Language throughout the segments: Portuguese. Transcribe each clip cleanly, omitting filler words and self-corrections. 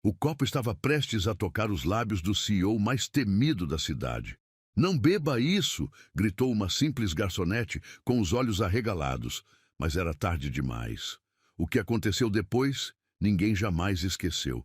O copo estava prestes a tocar os lábios do CEO mais temido da cidade. "Não beba isso!" gritou uma simples garçonete com os olhos arregalados, mas era tarde demais. O que aconteceu depois, ninguém jamais esqueceu.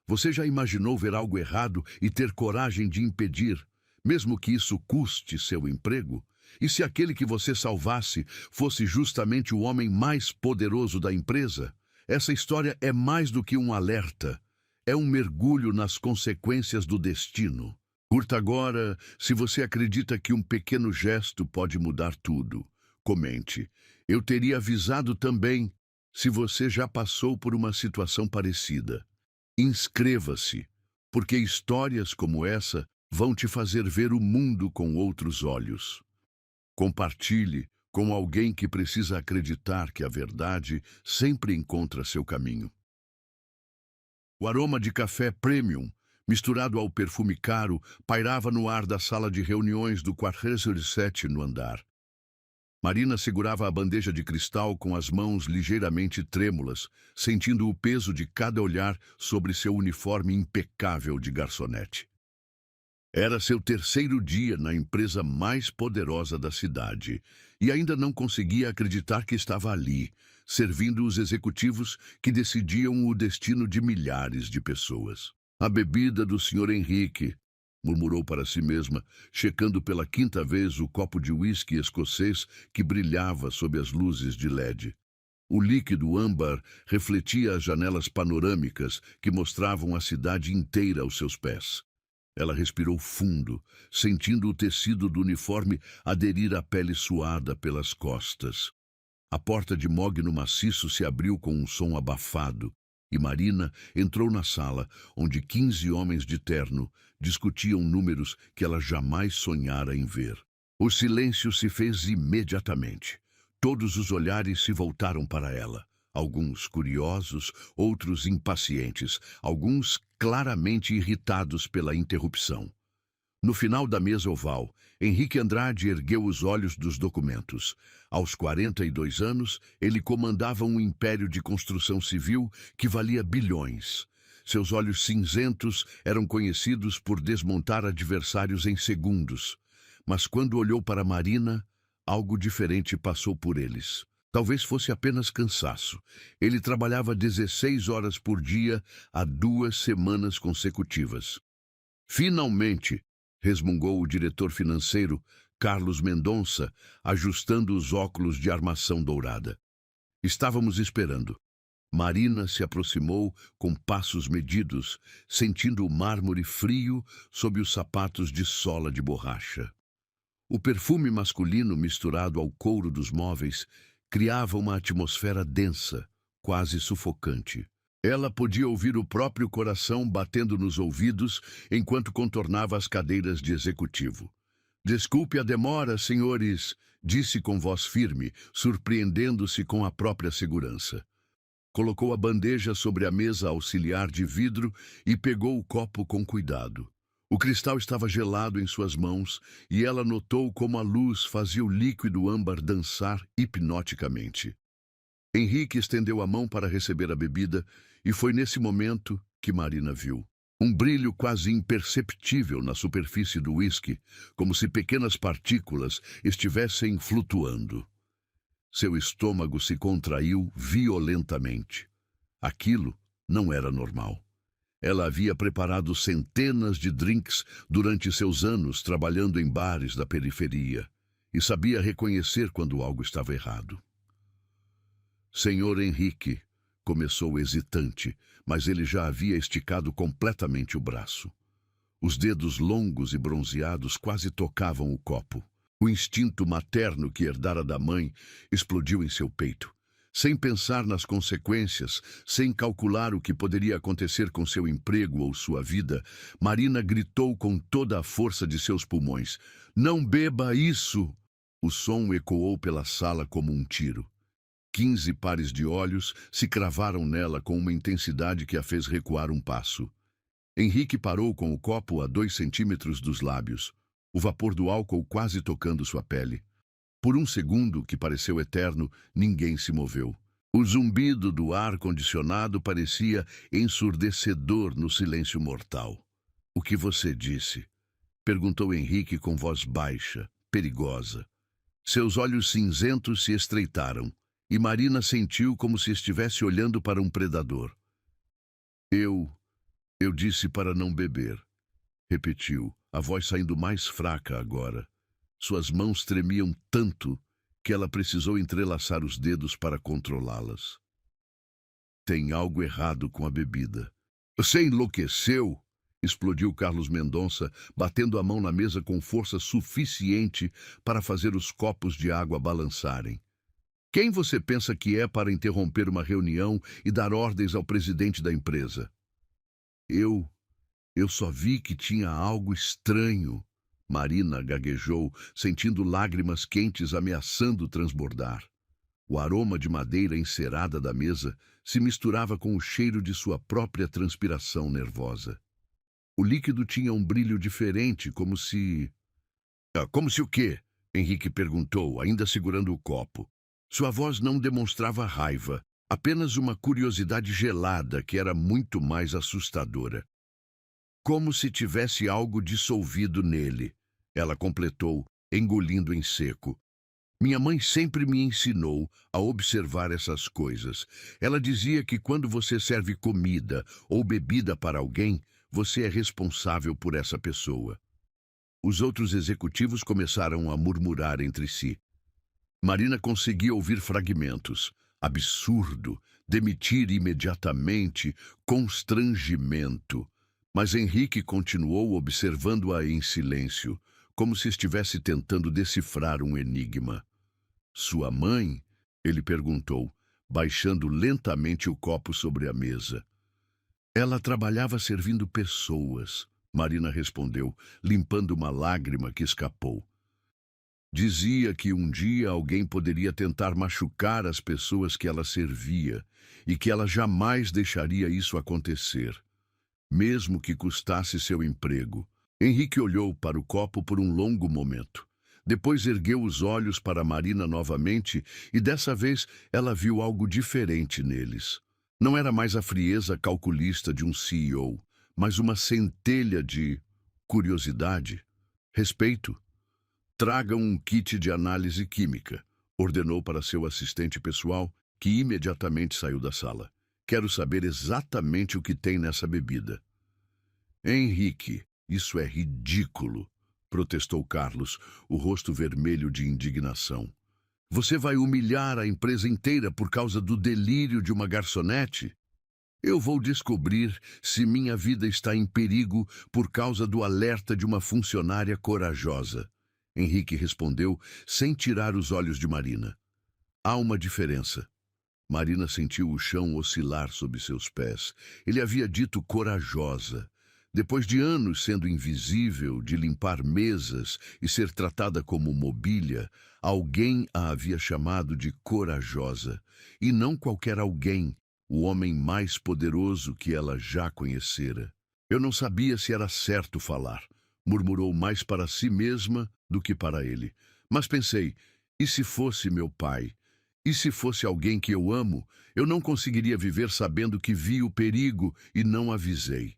Você já imaginou ver algo errado e ter coragem de impedir, mesmo que isso custe seu emprego? E se aquele que você salvasse fosse justamente o homem mais poderoso da empresa? Essa história é mais do que um alerta. É um mergulho nas consequências do destino. Curta agora se você acredita que um pequeno gesto pode mudar tudo. Comente. Eu teria avisado também se você já passou por uma situação parecida. Inscreva-se, porque histórias como essa vão te fazer ver o mundo com outros olhos. Compartilhe com alguém que precisa acreditar que a verdade sempre encontra seu caminho. O aroma de café premium, misturado ao perfume caro, pairava no ar da sala de reuniões do 47º no andar. Marina segurava a bandeja de cristal com as mãos ligeiramente trêmulas, sentindo o peso de cada olhar sobre seu uniforme impecável de garçonete. Era seu terceiro dia na empresa mais poderosa da cidade e ainda não conseguia acreditar que estava ali, servindo os executivos que decidiam o destino de milhares de pessoas. "A bebida do Sr. Henrique", murmurou para si mesma, checando pela quinta vez o copo de uísque escocês que brilhava sob as luzes de LED. O líquido âmbar refletia as janelas panorâmicas que mostravam a cidade inteira aos seus pés. Ela respirou fundo, sentindo o tecido do uniforme aderir à pele suada pelas costas. A porta de mogno maciço se abriu com um som abafado, e Marina entrou na sala, onde 15 homens de terno discutiam números que ela jamais sonhara em ver. O silêncio se fez imediatamente. Todos os olhares se voltaram para ela. Alguns curiosos, outros impacientes, alguns claramente irritados pela interrupção. No final da mesa oval, Henrique Andrade ergueu os olhos dos documentos. Aos 42 anos, ele comandava um império de construção civil que valia bilhões. Seus olhos cinzentos eram conhecidos por desmontar adversários em segundos. Mas quando olhou para Marina, algo diferente passou por eles. Talvez fosse apenas cansaço. Ele trabalhava 16 horas por dia há 2 semanas consecutivas. "Finalmente!", resmungou o diretor financeiro, Carlos Mendonça, ajustando os óculos de armação dourada. "Estávamos esperando." Marina se aproximou com passos medidos, sentindo o mármore frio sob os sapatos de sola de borracha. O perfume masculino misturado ao couro dos móveis criava uma atmosfera densa, quase sufocante. Ela podia ouvir o próprio coração batendo nos ouvidos enquanto contornava as cadeiras de executivo. "Desculpe a demora, senhores", disse com voz firme, surpreendendo-se com a própria segurança. Colocou a bandeja sobre a mesa auxiliar de vidro e pegou o copo com cuidado. O cristal estava gelado em suas mãos e ela notou como a luz fazia o líquido âmbar dançar hipnoticamente. Henrique estendeu a mão para receber a bebida e foi nesse momento que Marina viu. Um brilho quase imperceptível na superfície do uísque, como se pequenas partículas estivessem flutuando. Seu estômago se contraiu violentamente. Aquilo não era normal. Ela havia preparado centenas de drinks durante seus anos trabalhando em bares da periferia e sabia reconhecer quando algo estava errado. "Senhor Henrique", começou hesitante, mas ele já havia esticado completamente o braço. Os dedos longos e bronzeados quase tocavam o copo. O instinto materno que herdara da mãe explodiu em seu peito. Sem pensar nas consequências, sem calcular o que poderia acontecer com seu emprego ou sua vida, Marina gritou com toda a força de seus pulmões: "Não beba isso!" O som ecoou pela sala como um tiro. 15 pares de olhos se cravaram nela com uma intensidade que a fez recuar um passo. Henrique parou com o copo a 2 centímetros dos lábios, o vapor do álcool quase tocando sua pele. Por um segundo, que pareceu eterno, ninguém se moveu. O zumbido do ar-condicionado parecia ensurdecedor no silêncio mortal. "O que você disse?" perguntou Henrique com voz baixa, perigosa. Seus olhos cinzentos se estreitaram, e Marina sentiu como se estivesse olhando para um predador. Eu disse para não beber", repetiu, a voz saindo mais fraca agora. Suas mãos tremiam tanto que ela precisou entrelaçar os dedos para controlá-las. "Tem algo errado com a bebida." "Você enlouqueceu?" explodiu Carlos Mendonça, batendo a mão na mesa com força suficiente para fazer os copos de água balançarem. "Quem você pensa que é para interromper uma reunião e dar ordens ao presidente da empresa?" Eu só vi que tinha algo estranho." Marina gaguejou, sentindo lágrimas quentes ameaçando transbordar. O aroma de madeira encerada da mesa se misturava com o cheiro de sua própria transpiração nervosa. O líquido tinha um brilho diferente, como se... Como se o quê?" Henrique perguntou, ainda segurando o copo. Sua voz não demonstrava raiva, apenas uma curiosidade gelada que era muito mais assustadora. "Como se tivesse algo dissolvido nele", ela completou, engolindo em seco. "Minha mãe sempre me ensinou a observar essas coisas. Ela dizia que quando você serve comida ou bebida para alguém, você é responsável por essa pessoa." Os outros executivos começaram a murmurar entre si. Marina conseguia ouvir fragmentos. Absurdo, demitir imediatamente, constrangimento. Mas Henrique continuou observando-a em silêncio, como se estivesse tentando decifrar um enigma. "Sua mãe?" ele perguntou, baixando lentamente o copo sobre a mesa. "Ela trabalhava servindo pessoas", Marina respondeu, limpando uma lágrima que escapou. "Dizia que um dia alguém poderia tentar machucar as pessoas que ela servia e que ela jamais deixaria isso acontecer, mesmo que custasse seu emprego." Henrique olhou para o copo por um longo momento. Depois ergueu os olhos para Marina novamente e dessa vez ela viu algo diferente neles. Não era mais a frieza calculista de um CEO, mas uma centelha de curiosidade, respeito. "Traga um kit de análise química", ordenou para seu assistente pessoal, que imediatamente saiu da sala. "Quero saber exatamente o que tem nessa bebida." "Henrique, isso é ridículo", protestou Carlos, o rosto vermelho de indignação. "Você vai humilhar a empresa inteira por causa do delírio de uma garçonete? Eu vou descobrir se minha vida está em perigo por causa do alerta de uma funcionária corajosa." Henrique respondeu, sem tirar os olhos de Marina. "Há uma diferença." Marina sentiu o chão oscilar sob seus pés. Ele havia dito corajosa. Depois de anos sendo invisível, de limpar mesas e ser tratada como mobília, alguém a havia chamado de corajosa. E não qualquer alguém, o homem mais poderoso que ela já conhecera. "Eu não sabia se era certo falar", murmurou mais para si mesma do que para ele. "Mas pensei, e se fosse meu pai? E se fosse alguém que eu amo, eu não conseguiria viver sabendo que vi o perigo e não avisei."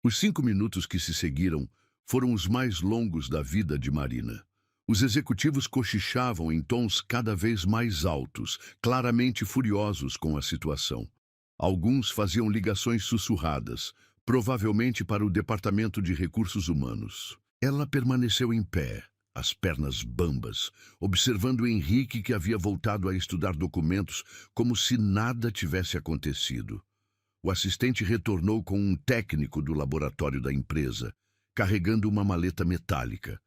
Os 5 minutos que se seguiram foram os mais longos da vida de Marina. Os executivos cochichavam em tons cada vez mais altos, claramente furiosos com a situação. Alguns faziam ligações sussurradas, provavelmente para o Departamento de Recursos Humanos. Ela permaneceu em pé, as pernas bambas, observando Henrique, que havia voltado a estudar documentos como se nada tivesse acontecido. O assistente retornou com um técnico do laboratório da empresa, carregando uma maleta metálica.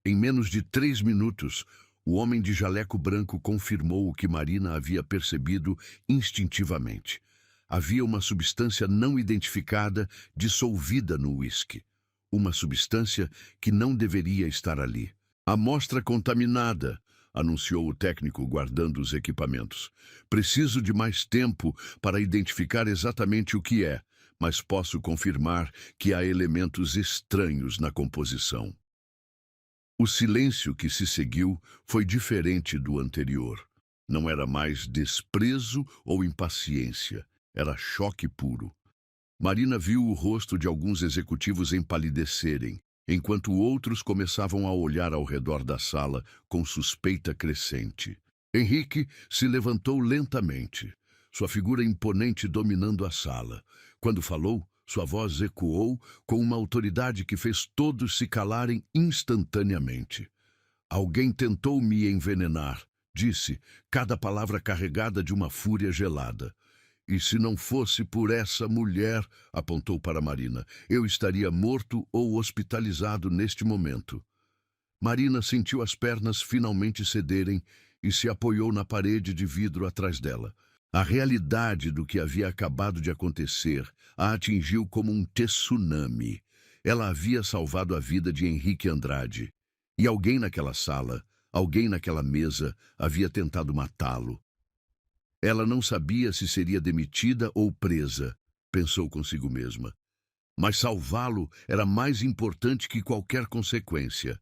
Em menos de 3 minutos, o homem de jaleco branco confirmou o que Marina havia percebido instintivamente. Havia uma substância não identificada dissolvida no uísque. Uma substância que não deveria estar ali. "Amostra contaminada", anunciou o técnico guardando os equipamentos. "Preciso de mais tempo para identificar exatamente o que é, mas posso confirmar que há elementos estranhos na composição." O silêncio que se seguiu foi diferente do anterior. Não era mais desprezo ou impaciência, era choque puro. Marina viu o rosto de alguns executivos empalidecerem, enquanto outros começavam a olhar ao redor da sala com suspeita crescente. Henrique se levantou lentamente, sua figura imponente dominando a sala. Quando falou, sua voz ecoou com uma autoridade que fez todos se calarem instantaneamente. Alguém tentou me envenenar, disse, cada palavra carregada de uma fúria gelada. E se não fosse por essa mulher, apontou para Marina, eu estaria morto ou hospitalizado neste momento. Marina sentiu as pernas finalmente cederem e se apoiou na parede de vidro atrás dela. A realidade do que havia acabado de acontecer a atingiu como um tsunami. Ela havia salvado a vida de Henrique Andrade. E alguém naquela sala, alguém naquela mesa, havia tentado matá-lo. Ela não sabia se seria demitida ou presa, pensou consigo mesma. Mas salvá-lo era mais importante que qualquer consequência.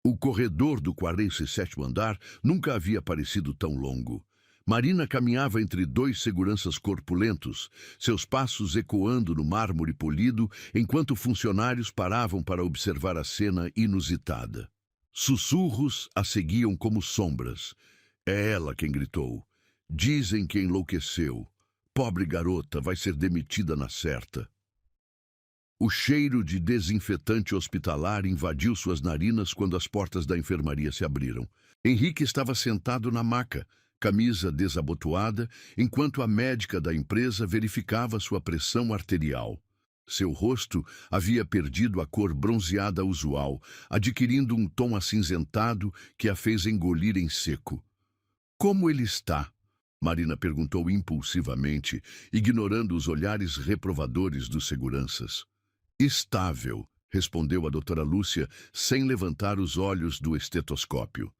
O corredor do 47º andar nunca havia parecido tão longo. Marina caminhava entre dois seguranças corpulentos, seus passos ecoando no mármore polido, enquanto funcionários paravam para observar a cena inusitada. Sussurros a seguiam como sombras. É ela quem gritou. Dizem que enlouqueceu. Pobre garota, vai ser demitida na certa. O cheiro de desinfetante hospitalar invadiu suas narinas quando as portas da enfermaria se abriram. Henrique estava sentado na maca, camisa desabotoada, enquanto a médica da empresa verificava sua pressão arterial. Seu rosto havia perdido a cor bronzeada usual, adquirindo um tom acinzentado que a fez engolir em seco. Como ele está? Marina perguntou impulsivamente, ignorando os olhares reprovadores dos seguranças. Estável, respondeu a doutora Lúcia, sem levantar os olhos do estetoscópio.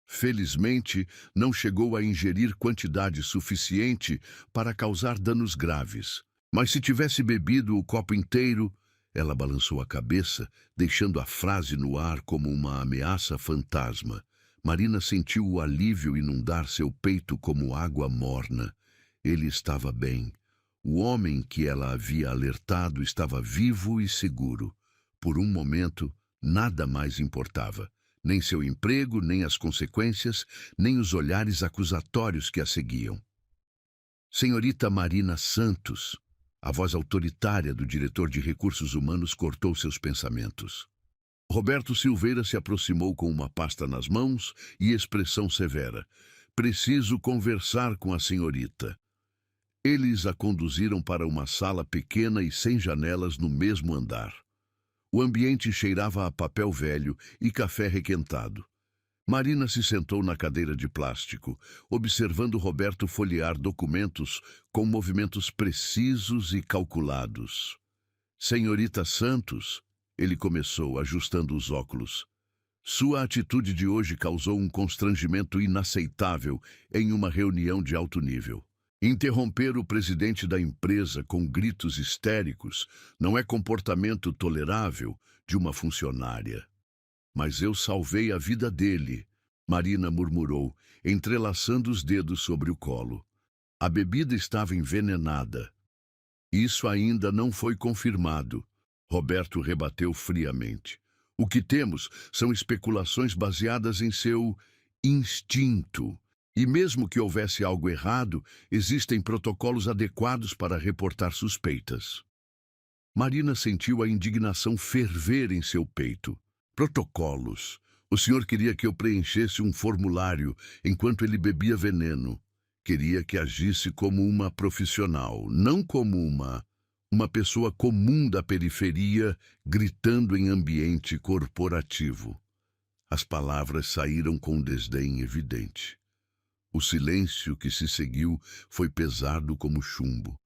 Felizmente, não chegou a ingerir quantidade suficiente para causar danos graves. Mas se tivesse bebido o copo inteiro... Ela balançou a cabeça, deixando a frase no ar como uma ameaça fantasma. Marina sentiu o alívio inundar seu peito como água morna. Ele estava bem. O homem que ela havia alertado estava vivo e seguro. Por um momento, nada mais importava. Nem seu emprego, nem as consequências, nem os olhares acusatórios que a seguiam. Senhorita Marina Santos, a voz autoritária do diretor de recursos humanos cortou seus pensamentos. Roberto Silveira se aproximou com uma pasta nas mãos e expressão severa. Preciso conversar com a senhorita. Eles a conduziram para uma sala pequena e sem janelas no mesmo andar. O ambiente cheirava a papel velho e café requentado. Marina se sentou na cadeira de plástico, observando Roberto folhear documentos com movimentos precisos e calculados. Senhorita Santos, ele começou, ajustando os óculos. Sua atitude de hoje causou um constrangimento inaceitável em uma reunião de alto nível. Interromper o presidente da empresa com gritos histéricos não é comportamento tolerável de uma funcionária. Mas eu salvei a vida dele, Marina murmurou, entrelaçando os dedos sobre o colo. A bebida estava envenenada. Isso ainda não foi confirmado, Roberto rebateu friamente. O que temos são especulações baseadas em seu instinto. E mesmo que houvesse algo errado, existem protocolos adequados para reportar suspeitas. Marina sentiu a indignação ferver em seu peito. Protocolos. O senhor queria que eu preenchesse um formulário enquanto ele bebia veneno. Queria que agisse como uma profissional, não como uma pessoa comum da periferia gritando em ambiente corporativo. As palavras saíram com desdém evidente. O silêncio que se seguiu foi pesado como chumbo.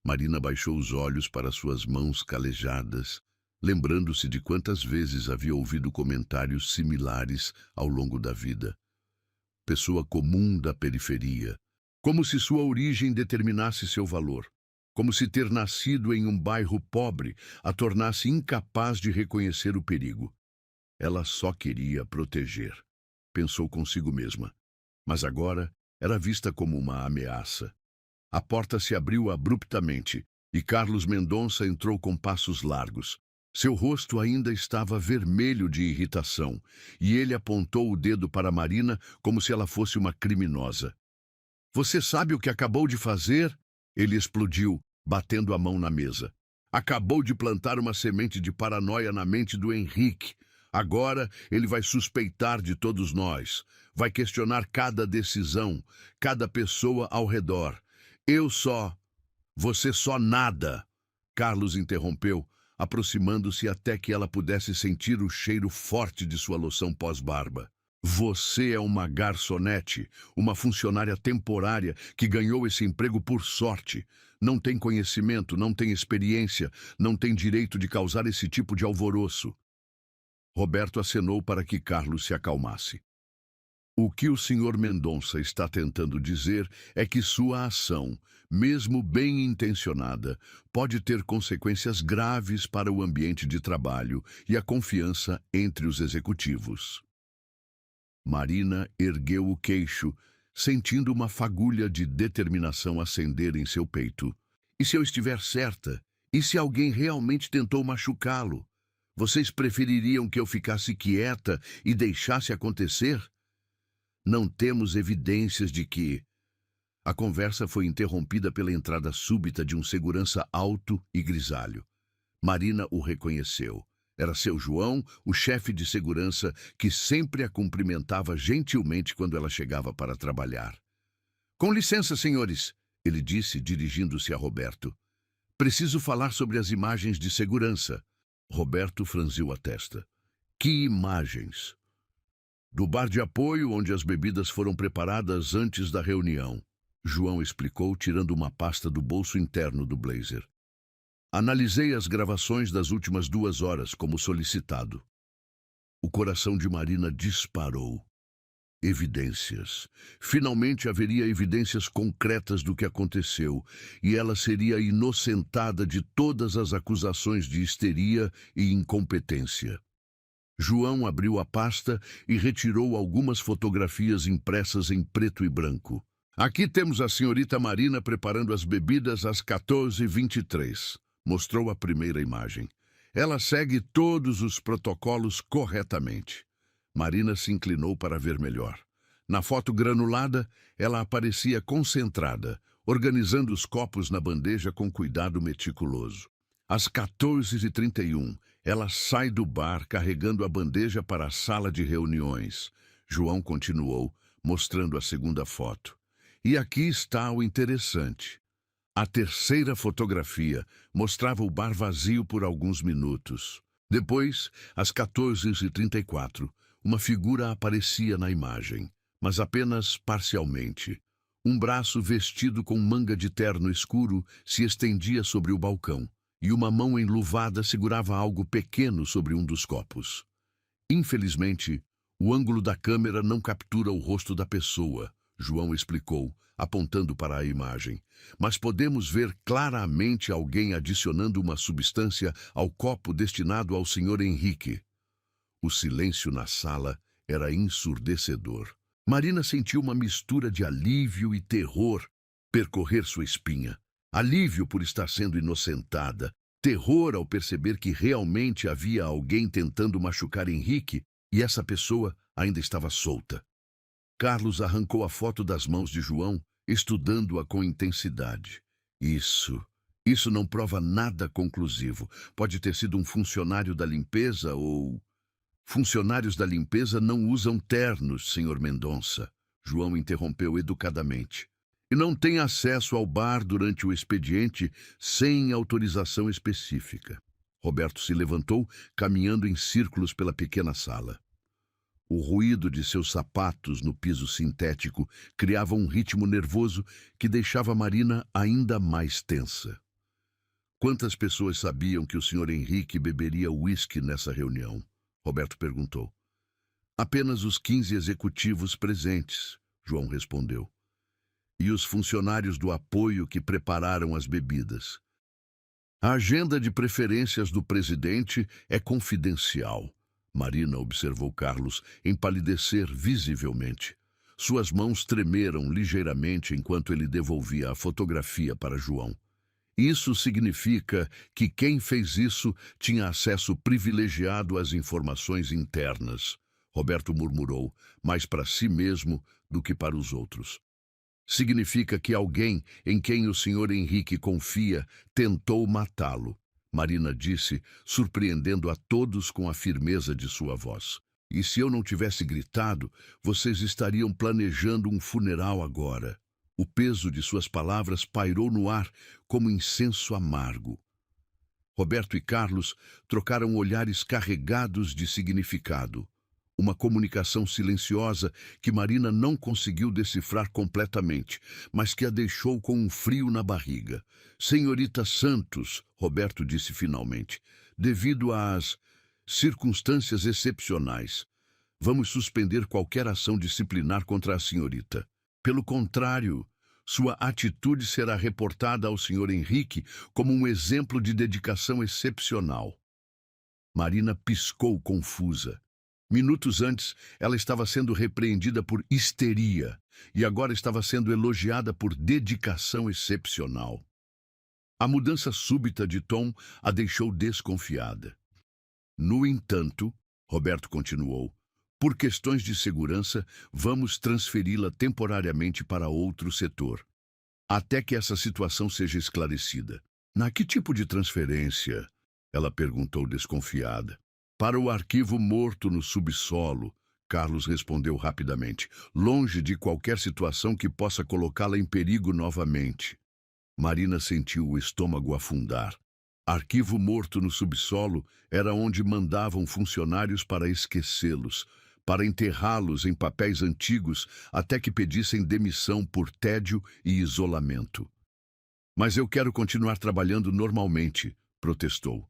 Marina baixou os olhos para suas mãos calejadas, lembrando-se de quantas vezes havia ouvido comentários similares ao longo da vida. Pessoa comum da periferia, como se sua origem determinasse seu valor, como se ter nascido em um bairro pobre a tornasse incapaz de reconhecer o perigo. Ela só queria proteger, pensou consigo mesma. mas agora era vista como uma ameaça. A porta se abriu abruptamente e Carlos Mendonça entrou com passos largos. Seu rosto ainda estava vermelho de irritação e ele apontou o dedo para Marina como se ela fosse uma criminosa. Você sabe o que acabou de fazer? Ele explodiu, batendo a mão na mesa. Acabou de plantar uma semente de paranoia na mente do Henrique. Agora ele vai suspeitar de todos nós. Vai questionar cada decisão, cada pessoa ao redor. Você só nada. Carlos interrompeu, aproximando-se até que ela pudesse sentir o cheiro forte de sua loção pós-barba. Você é uma garçonete, uma funcionária temporária que ganhou esse emprego por sorte. Não tem conhecimento, não tem experiência, não tem direito de causar esse tipo de alvoroço. Roberto acenou para que Carlos se acalmasse. O que o Sr. Mendonça está tentando dizer é que sua ação, mesmo bem intencionada, pode ter consequências graves para o ambiente de trabalho e a confiança entre os executivos. Marina ergueu o queixo, sentindo uma fagulha de determinação acender em seu peito. E se eu estiver certa? E se alguém realmente tentou machucá-lo? Vocês prefeririam que eu ficasse quieta e deixasse acontecer? Não temos evidências de que... A conversa foi interrompida pela entrada súbita de um segurança alto e grisalho. Marina o reconheceu. Era seu João, o chefe de segurança, que sempre a cumprimentava gentilmente quando ela chegava para trabalhar. Com licença, senhores, ele disse, dirigindo-se a Roberto. Preciso falar sobre as imagens de segurança. Roberto franziu a testa. Que imagens? Do bar de apoio, onde as bebidas foram preparadas antes da reunião. João explicou, tirando uma pasta do bolso interno do blazer. Analisei as gravações das últimas 2 horas, como solicitado. O coração de Marina disparou. Evidências. Finalmente haveria evidências concretas do que aconteceu, e ela seria inocentada de todas as acusações de histeria e incompetência. João abriu a pasta e retirou algumas fotografias impressas em preto e branco. Aqui temos a senhorita Marina preparando as bebidas às 14h23. Mostrou a primeira imagem. Ela segue todos os protocolos corretamente. Marina se inclinou para ver melhor. Na foto granulada, ela aparecia concentrada, organizando os copos na bandeja com cuidado meticuloso. Às 14h31, ela sai do bar carregando a bandeja para a sala de reuniões. João continuou, mostrando a segunda foto. E aqui está o interessante. A terceira fotografia mostrava o bar vazio por alguns minutos. Depois, às 14h34, uma figura aparecia na imagem, mas apenas parcialmente. Um braço vestido com manga de terno escuro se estendia sobre o balcão, e uma mão enluvada segurava algo pequeno sobre um dos copos. Infelizmente, o ângulo da câmera não captura o rosto da pessoa, João explicou, apontando para a imagem. Mas podemos ver claramente alguém adicionando uma substância ao copo destinado ao Sr. Henrique. O silêncio na sala era ensurdecedor. Marina sentiu uma mistura de alívio e terror percorrer sua espinha. Alívio por estar sendo inocentada, terror ao perceber que realmente havia alguém tentando machucar Henrique e essa pessoa ainda estava solta. Carlos arrancou a foto das mãos de João, estudando-a com intensidade. Isso não prova nada conclusivo. Pode ter sido um funcionário da limpeza ou... Funcionários da limpeza não usam ternos, Sr. Mendonça. João interrompeu educadamente. E não tem acesso ao bar durante o expediente sem autorização específica. Roberto se levantou, caminhando em círculos pela pequena sala. O ruído de seus sapatos no piso sintético criava um ritmo nervoso que deixava Marina ainda mais tensa. Quantas pessoas sabiam que o Sr. Henrique beberia uísque nessa reunião? Roberto perguntou. Apenas os 15 executivos presentes, João respondeu. E os funcionários do apoio que prepararam as bebidas. A agenda de preferências do presidente é confidencial. Marina observou Carlos empalidecer visivelmente. Suas mãos tremeram ligeiramente enquanto ele devolvia a fotografia para João. Isso significa que quem fez isso tinha acesso privilegiado às informações internas, Roberto murmurou, mais para si mesmo do que para os outros. Significa que alguém em quem o Sr. Henrique confia tentou matá-lo, Marina disse, surpreendendo a todos com a firmeza de sua voz. E se eu não tivesse gritado, vocês estariam planejando um funeral agora. O peso de suas palavras pairou no ar como incenso amargo. Roberto e Carlos trocaram olhares carregados de significado. Uma comunicação silenciosa que Marina não conseguiu decifrar completamente, mas que a deixou com um frio na barriga. Senhorita Santos, Roberto disse finalmente, devido às circunstâncias excepcionais, vamos suspender qualquer ação disciplinar contra a senhorita. Pelo contrário, sua atitude será reportada ao Sr. Henrique como um exemplo de dedicação excepcional. Marina piscou confusa. Minutos antes, ela estava sendo repreendida por histeria e agora estava sendo elogiada por dedicação excepcional. A mudança súbita de tom a deixou desconfiada. No entanto, Roberto continuou, por questões de segurança, vamos transferi-la temporariamente para outro setor, até que essa situação seja esclarecida. Que tipo de transferência? Ela perguntou desconfiada. Para o arquivo morto no subsolo, Carlos respondeu rapidamente, longe de qualquer situação que possa colocá-la em perigo novamente. Marina sentiu o estômago afundar. Arquivo morto no subsolo era onde mandavam funcionários para esquecê-los, para enterrá-los em papéis antigos até que pedissem demissão por tédio e isolamento. Mas eu quero continuar trabalhando normalmente, protestou.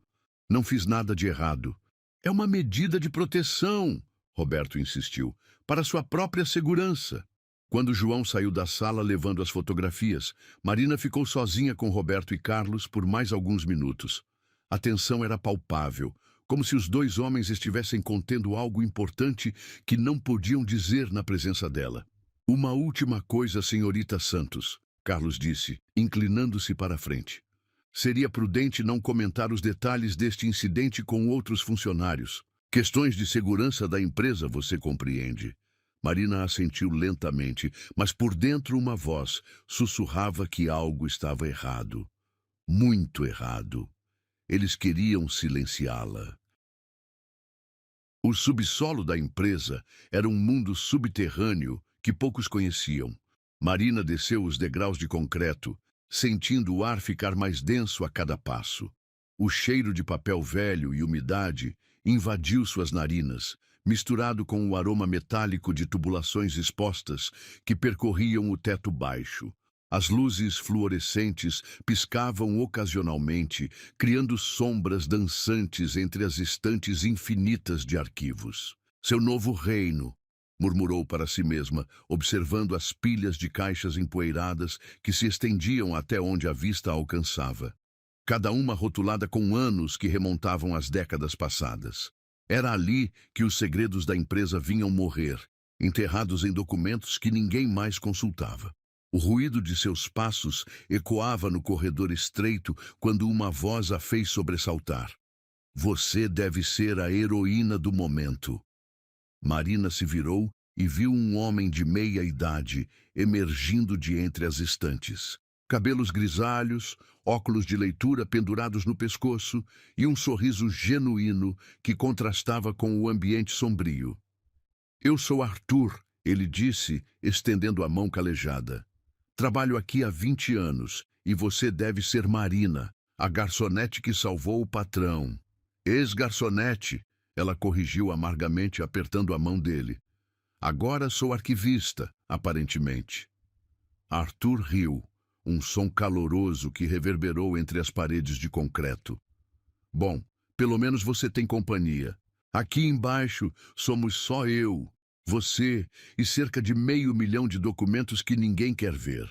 Não fiz nada de errado. É uma medida de proteção, Roberto insistiu, para sua própria segurança. Quando João saiu da sala levando as fotografias, Marina ficou sozinha com Roberto e Carlos por mais alguns minutos. A tensão era palpável, como se os dois homens estivessem contendo algo importante que não podiam dizer na presença dela. Uma última coisa, senhorita Santos, Carlos disse, inclinando-se para a frente. Seria prudente não comentar os detalhes deste incidente com outros funcionários. Questões de segurança da empresa, você compreende. Marina assentiu lentamente, mas por dentro uma voz sussurrava que algo estava errado. Muito errado. Eles queriam silenciá-la. O subsolo da empresa era um mundo subterrâneo que poucos conheciam. Marina desceu os degraus de concreto, sentindo o ar ficar mais denso a cada passo. O cheiro de papel velho e umidade invadiu suas narinas, misturado com o aroma metálico de tubulações expostas que percorriam o teto baixo. As luzes fluorescentes piscavam ocasionalmente, criando sombras dançantes entre as estantes infinitas de arquivos. Seu novo reino, murmurou para si mesma, observando as pilhas de caixas empoeiradas que se estendiam até onde a vista alcançava. Cada uma rotulada com anos que remontavam às décadas passadas. Era ali que os segredos da empresa vinham morrer, enterrados em documentos que ninguém mais consultava. O ruído de seus passos ecoava no corredor estreito quando uma voz a fez sobressaltar. Você deve ser a heroína do momento. Marina se virou e viu um homem de meia idade emergindo de entre as estantes. Cabelos grisalhos, óculos de leitura pendurados no pescoço e um sorriso genuíno que contrastava com o ambiente sombrio. Eu sou Arthur, ele disse, estendendo a mão calejada. Trabalho aqui há 20 anos e você deve ser Marina, a garçonete que salvou o patrão. Ex-garçonete, ela corrigiu amargamente apertando a mão dele. Agora sou arquivista, aparentemente. Arthur riu, um som caloroso que reverberou entre as paredes de concreto. Bom, pelo menos você tem companhia. Aqui embaixo somos só eu, você e cerca de 500 mil de documentos que ninguém quer ver.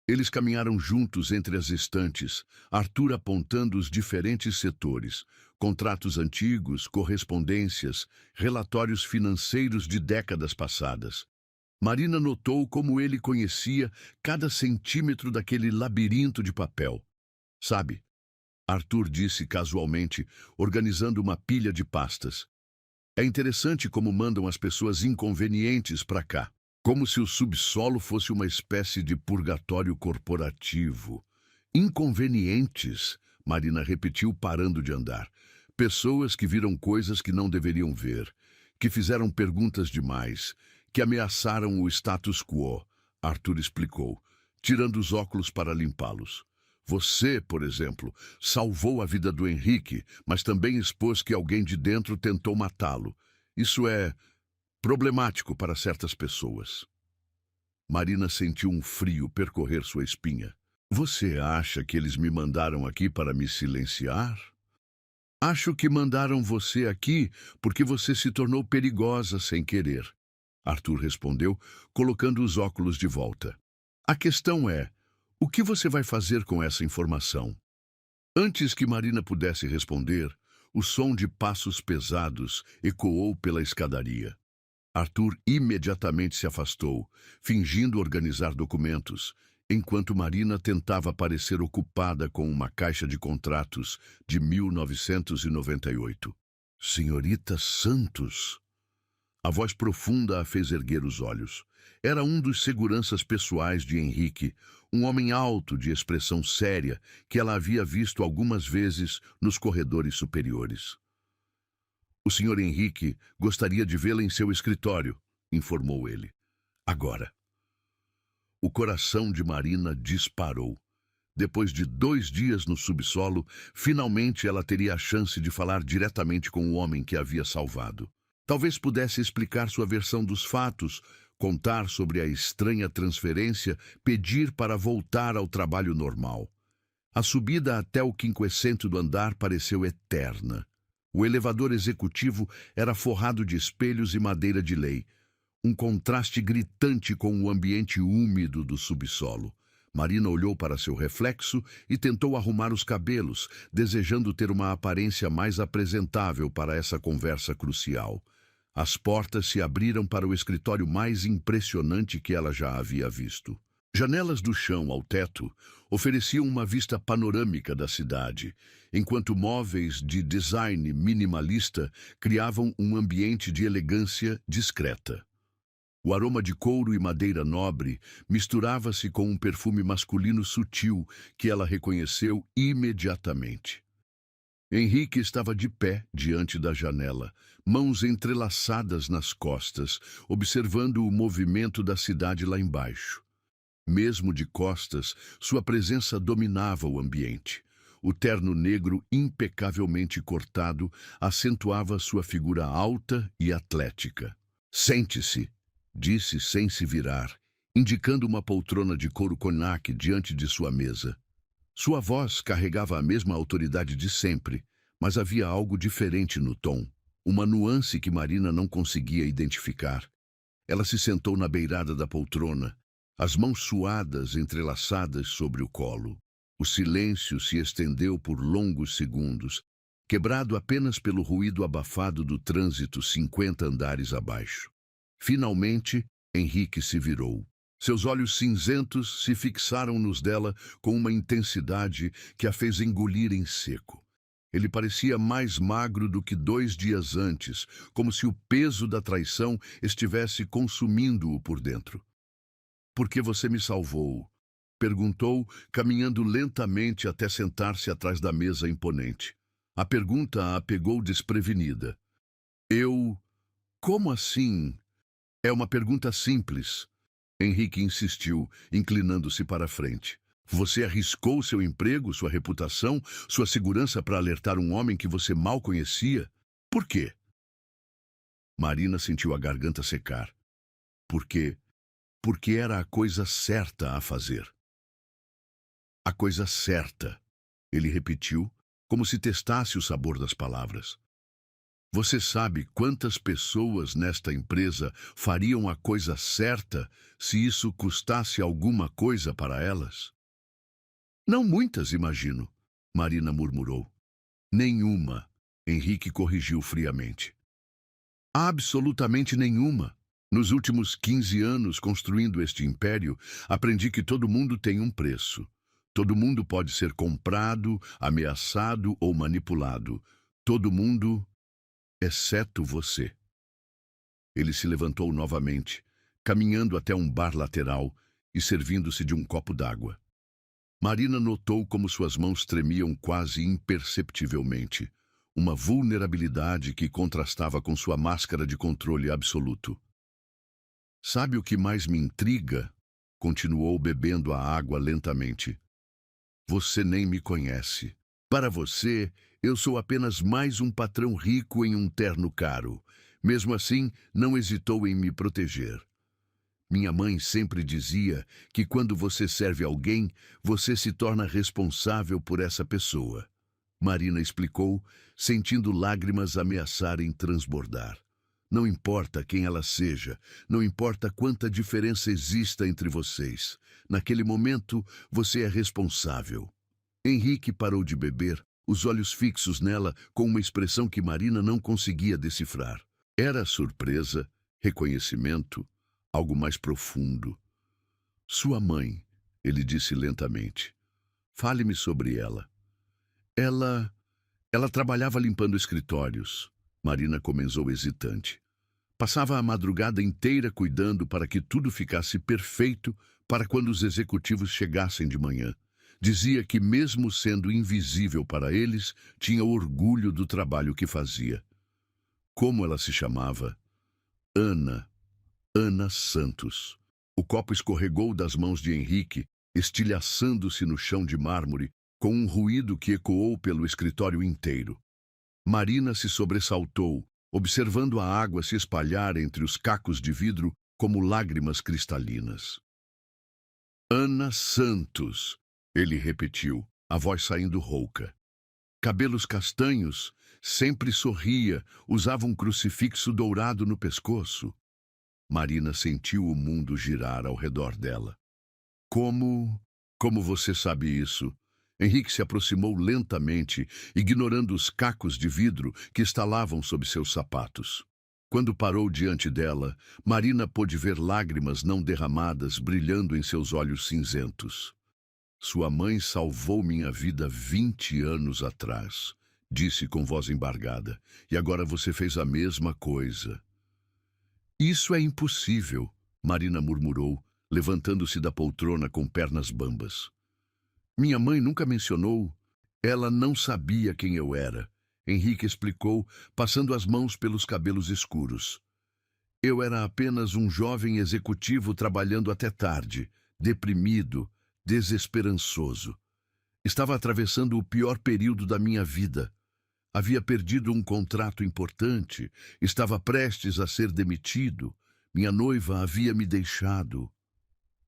Eles caminharam juntos entre as estantes, Arthur apontando os diferentes setores, contratos antigos, correspondências, relatórios financeiros de décadas passadas. Marina notou como ele conhecia cada centímetro daquele labirinto de papel. Sabe, Arthur disse casualmente, organizando uma pilha de pastas. É interessante como mandam as pessoas inconvenientes para cá. Como se o subsolo fosse uma espécie de purgatório corporativo. Inconvenientes, Marina repetiu, parando de andar. Pessoas que viram coisas que não deveriam ver, que fizeram perguntas demais, que ameaçaram o status quo, Arthur explicou, tirando os óculos para limpá-los. Você, por exemplo, salvou a vida do Henrique, mas também expôs que alguém de dentro tentou matá-lo. Isso é problemático para certas pessoas. Marina sentiu um frio percorrer sua espinha. Você acha que eles me mandaram aqui para me silenciar? Acho que mandaram você aqui porque você se tornou perigosa sem querer. Arthur respondeu, colocando os óculos de volta. A questão é, o que você vai fazer com essa informação? Antes que Marina pudesse responder, o som de passos pesados ecoou pela escadaria. Arthur imediatamente se afastou, fingindo organizar documentos, enquanto Marina tentava parecer ocupada com uma caixa de contratos de 1998. Senhorita Santos! A voz profunda a fez erguer os olhos. Era um dos seguranças pessoais de Henrique, um homem alto de expressão séria que ela havia visto algumas vezes nos corredores superiores. O Sr. Henrique gostaria de vê-la em seu escritório, informou ele. Agora. O coração de Marina disparou. Depois de 2 dias no subsolo, finalmente ela teria a chance de falar diretamente com o homem que a havia salvado. Talvez pudesse explicar sua versão dos fatos, contar sobre a estranha transferência, pedir para voltar ao trabalho normal. A subida até o 50º andar pareceu eterna. O elevador executivo era forrado de espelhos e madeira de lei, um contraste gritante com o ambiente úmido do subsolo. Marina olhou para seu reflexo e tentou arrumar os cabelos, desejando ter uma aparência mais apresentável para essa conversa crucial. As portas se abriram para o escritório mais impressionante que ela já havia visto. Janelas do chão ao teto ofereciam uma vista panorâmica da cidade, enquanto móveis de design minimalista criavam um ambiente de elegância discreta. O aroma de couro e madeira nobre misturava-se com um perfume masculino sutil que ela reconheceu imediatamente. Henrique estava de pé diante da janela, mãos entrelaçadas nas costas, observando o movimento da cidade lá embaixo. Mesmo de costas, sua presença dominava o ambiente. O terno negro impecavelmente cortado acentuava sua figura alta e atlética. Sente-se, disse sem se virar, indicando uma poltrona de couro conhaque diante de sua mesa. Sua voz carregava a mesma autoridade de sempre, mas havia algo diferente no tom, uma nuance que Marina não conseguia identificar. Ela se sentou na beirada da poltrona, as mãos suadas entrelaçadas sobre o colo. O silêncio se estendeu por longos segundos, quebrado apenas pelo ruído abafado do trânsito 50 andares abaixo. Finalmente, Henrique se virou. Seus olhos cinzentos se fixaram nos dela com uma intensidade que a fez engolir em seco. Ele parecia mais magro do que 2 dias antes, como se o peso da traição estivesse consumindo-o por dentro. "Por que você me salvou?" perguntou, caminhando lentamente até sentar-se atrás da mesa imponente. A pergunta a pegou desprevenida. "Eu... Como assim?" "É uma pergunta simples." Henrique insistiu, inclinando-se para a frente. "Você arriscou seu emprego, sua reputação, sua segurança para alertar um homem que você mal conhecia? Por quê?" Marina sentiu a garganta secar. "Por quê? Porque era a coisa certa a fazer." "A coisa certa," ele repetiu, como se testasse o sabor das palavras. "Você sabe quantas pessoas nesta empresa fariam a coisa certa se isso custasse alguma coisa para elas?" "Não muitas, imagino," Marina murmurou. "Nenhuma," Henrique corrigiu friamente. "Absolutamente nenhuma." Nos últimos 15 anos construindo este império, aprendi que todo mundo tem um preço. Todo mundo pode ser comprado, ameaçado ou manipulado. Todo mundo, exceto você. Ele se levantou novamente, caminhando até um bar lateral e servindo-se de um copo d'água. Marina notou como suas mãos tremiam quase imperceptivelmente, uma vulnerabilidade que contrastava com sua máscara de controle absoluto. Sabe o que mais me intriga? Continuou bebendo a água lentamente. Você nem me conhece. Para você, eu sou apenas mais um patrão rico em um terno caro. Mesmo assim, não hesitou em me proteger. Minha mãe sempre dizia que quando você serve alguém, você se torna responsável por essa pessoa. Marina explicou, sentindo lágrimas ameaçarem transbordar. Não importa quem ela seja, não importa quanta diferença exista entre vocês. Naquele momento, você é responsável. Henrique parou de beber, os olhos fixos nela com uma expressão que Marina não conseguia decifrar. Era surpresa, reconhecimento, algo mais profundo. Sua mãe, ele disse lentamente. Fale-me sobre ela. Ela trabalhava limpando escritórios. Marina comenzou hesitante. Passava a madrugada inteira cuidando para que tudo ficasse perfeito para quando os executivos chegassem de manhã. Dizia que, mesmo sendo invisível para eles, tinha orgulho do trabalho que fazia. Como ela se chamava? Ana Santos. O copo escorregou das mãos de Henrique, estilhaçando-se no chão de mármore, com um ruído que ecoou pelo escritório inteiro. Marina se sobressaltou, observando a água se espalhar entre os cacos de vidro como lágrimas cristalinas. Ana Santos, ele repetiu, a voz saindo rouca. Cabelos castanhos, sempre sorria, usava um crucifixo dourado no pescoço. Marina sentiu o mundo girar ao redor dela. Como você sabe isso? Henrique se aproximou lentamente, ignorando os cacos de vidro que estalavam sob seus sapatos. Quando parou diante dela, Marina pôde ver lágrimas não derramadas brilhando em seus olhos cinzentos. Sua mãe salvou minha vida 20 anos atrás, disse com voz embargada, e agora você fez a mesma coisa. Isso é impossível, Marina murmurou, levantando-se da poltrona com pernas bambas. Minha mãe nunca mencionou. Ela não sabia quem eu era. Henrique explicou, passando as mãos pelos cabelos escuros. Eu era apenas um jovem executivo trabalhando até tarde, deprimido, desesperançoso. Estava atravessando o pior período da minha vida. Havia perdido um contrato importante, estava prestes a ser demitido. Minha noiva havia me deixado.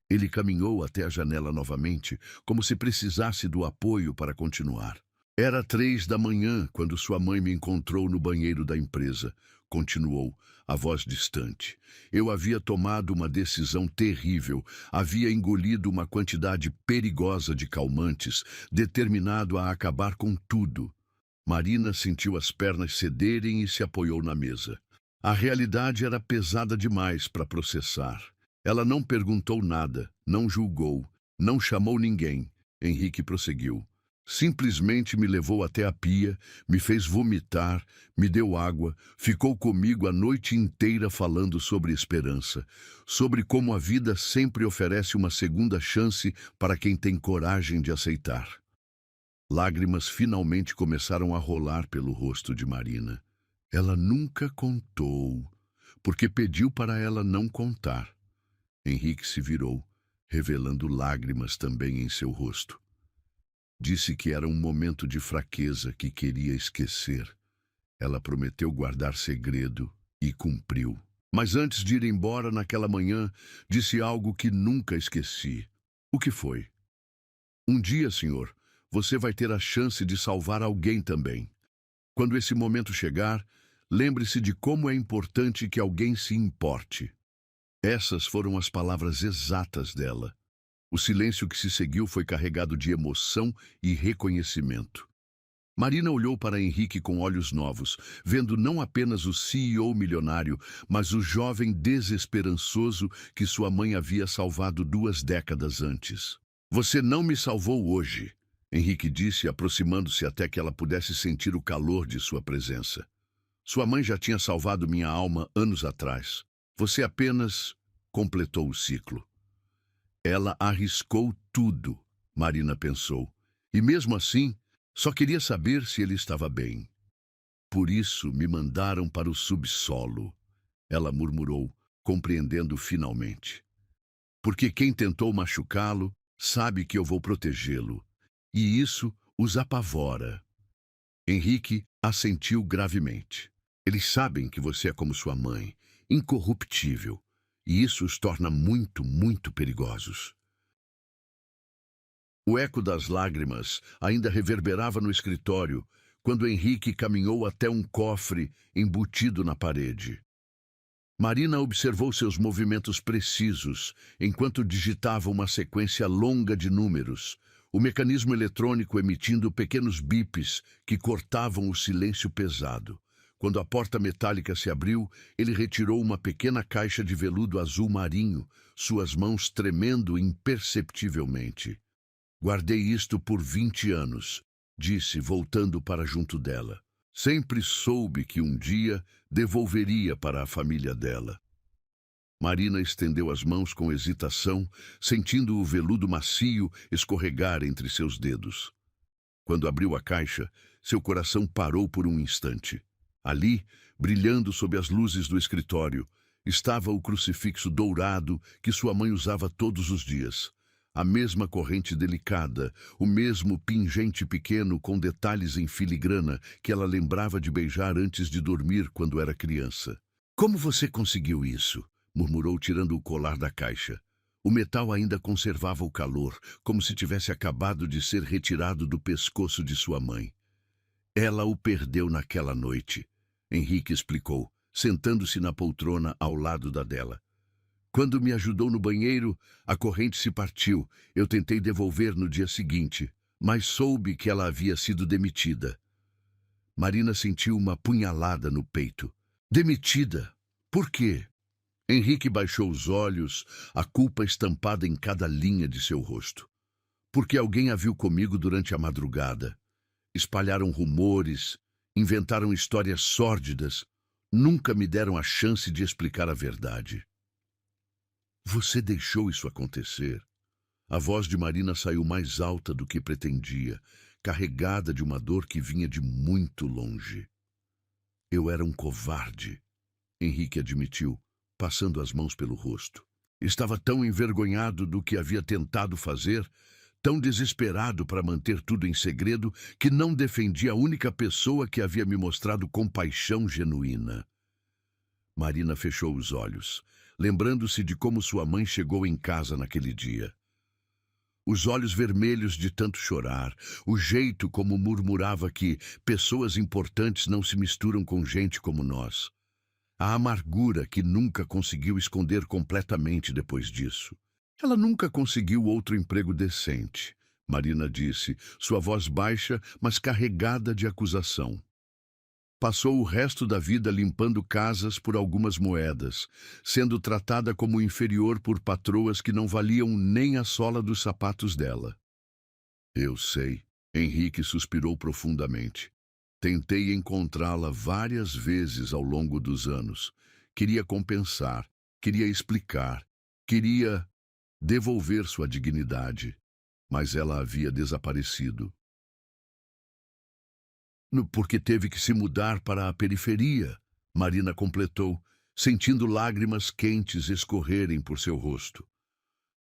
Ele caminhou até a janela novamente, como se precisasse do apoio para continuar. Era 3 da manhã quando sua mãe me encontrou no banheiro da empresa. Continuou, a voz distante. Eu havia tomado uma decisão terrível, havia engolido uma quantidade perigosa de calmantes, determinado a acabar com tudo. Marina sentiu as pernas cederem e se apoiou na mesa. A realidade era pesada demais para processar. Ela não perguntou nada, não julgou, não chamou ninguém. Henrique prosseguiu. Simplesmente me levou até a pia, me fez vomitar, me deu água, ficou comigo a noite inteira falando sobre esperança, sobre como a vida sempre oferece uma segunda chance para quem tem coragem de aceitar. Lágrimas finalmente começaram a rolar pelo rosto de Marina. Ela nunca contou, porque pediu para ela não contar. Henrique se virou, revelando lágrimas também em seu rosto. Disse que era um momento de fraqueza que queria esquecer. Ela prometeu guardar segredo e cumpriu. Mas antes de ir embora naquela manhã, disse algo que nunca esqueci. O que foi? Um dia, senhor, você vai ter a chance de salvar alguém também. Quando esse momento chegar, lembre-se de como é importante que alguém se importe. Essas foram as palavras exatas dela. O silêncio que se seguiu foi carregado de emoção e reconhecimento. Marina olhou para Henrique com olhos novos, vendo não apenas o CEO milionário, mas o jovem desesperançoso que sua mãe havia salvado 2 décadas antes. Você não me salvou hoje, Henrique disse, aproximando-se até que ela pudesse sentir o calor de sua presença. Sua mãe já tinha salvado minha alma anos atrás. Você apenas completou o ciclo. Ela arriscou tudo, Marina pensou, e mesmo assim, só queria saber se ele estava bem. Por isso me mandaram para o subsolo, ela murmurou, compreendendo finalmente. Porque quem tentou machucá-lo sabe que eu vou protegê-lo, e isso os apavora. Henrique assentiu gravemente. Eles sabem que você é como sua mãe, incorruptível, e isso os torna muito, muito perigosos. O eco das lágrimas ainda reverberava no escritório quando Henrique caminhou até um cofre embutido na parede. Marina observou seus movimentos precisos enquanto digitava uma sequência longa de números, o mecanismo eletrônico emitindo pequenos bips que cortavam o silêncio pesado. Quando a porta metálica se abriu, ele retirou uma pequena caixa de veludo azul marinho, suas mãos tremendo imperceptivelmente. Guardei isto por 20 anos, disse, voltando para junto dela. Sempre soube que um dia devolveria para a família dela. Marina estendeu as mãos com hesitação, sentindo o veludo macio escorregar entre seus dedos. Quando abriu a caixa, seu coração parou por um instante. Ali, brilhando sob as luzes do escritório, estava o crucifixo dourado que sua mãe usava todos os dias. A mesma corrente delicada, o mesmo pingente pequeno com detalhes em filigrana que ela lembrava de beijar antes de dormir quando era criança. Como você conseguiu isso? Murmurou, tirando o colar da caixa. O metal ainda conservava o calor, como se tivesse acabado de ser retirado do pescoço de sua mãe. Ela o perdeu naquela noite, Henrique explicou, sentando-se na poltrona ao lado da dela. Quando me ajudou no banheiro, a corrente se partiu. Eu tentei devolver no dia seguinte, mas soube que ela havia sido demitida. Marina sentiu uma punhalada no peito. Demitida? Por quê? Henrique baixou os olhos, a culpa estampada em cada linha de seu rosto. Porque alguém a viu comigo durante a madrugada. Espalharam rumores, inventaram histórias sórdidas. Nunca me deram a chance de explicar a verdade. Você deixou isso acontecer? A voz de Marina saiu mais alta do que pretendia, carregada de uma dor que vinha de muito longe. Eu era um covarde, Henrique admitiu, passando as mãos pelo rosto. Estava tão envergonhado do que havia tentado fazer, tão desesperado para manter tudo em segredo, que não defendia a única pessoa que havia me mostrado compaixão genuína. Marina fechou os olhos, lembrando-se de como sua mãe chegou em casa naquele dia. Os olhos vermelhos de tanto chorar, o jeito como murmurava que pessoas importantes não se misturam com gente como nós. A amargura que nunca conseguiu esconder completamente depois disso. Ela nunca conseguiu outro emprego decente, Marina disse, sua voz baixa, mas carregada de acusação. Passou o resto da vida limpando casas por algumas moedas, sendo tratada como inferior por patroas que não valiam nem a sola dos sapatos dela. Eu sei, Henrique suspirou profundamente. Tentei encontrá-la várias vezes ao longo dos anos. Queria compensar, queria explicar, queria devolver sua dignidade, mas ela havia desaparecido. Porque teve que se mudar para a periferia, Marina completou, sentindo lágrimas quentes escorrerem por seu rosto.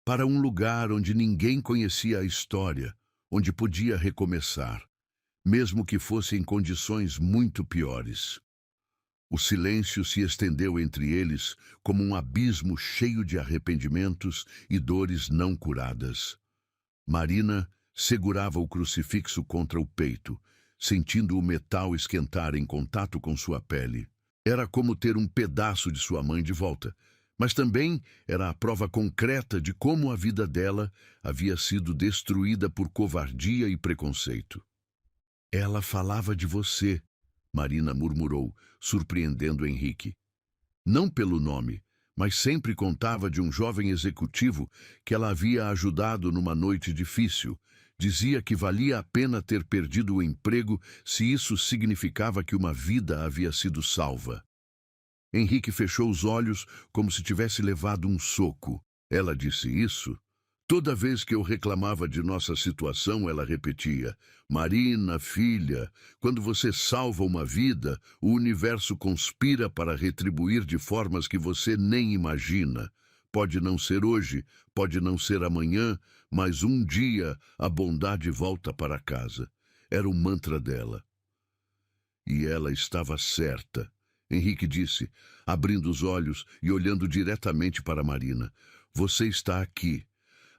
Para um lugar onde ninguém conhecia a história, onde podia recomeçar, mesmo que fosse em condições muito piores. O silêncio se estendeu entre eles como um abismo cheio de arrependimentos e dores não curadas. Marina segurava o crucifixo contra o peito, sentindo o metal esquentar em contato com sua pele. Era como ter um pedaço de sua mãe de volta, mas também era a prova concreta de como a vida dela havia sido destruída por covardia e preconceito. Ela falava de você, Marina murmurou, surpreendendo Henrique. Não pelo nome, mas sempre contava de um jovem executivo que ela havia ajudado numa noite difícil. Dizia que valia a pena ter perdido o emprego se isso significava que uma vida havia sido salva. Henrique fechou os olhos como se tivesse levado um soco. Ela disse isso? Toda vez que eu reclamava de nossa situação, ela repetia: Marina, filha, quando você salva uma vida, o universo conspira para retribuir de formas que você nem imagina. Pode não ser hoje, pode não ser amanhã, mas um dia a bondade volta para casa. Era o mantra dela. E ela estava certa. Henrique disse, abrindo os olhos e olhando diretamente para Marina. Você está aqui.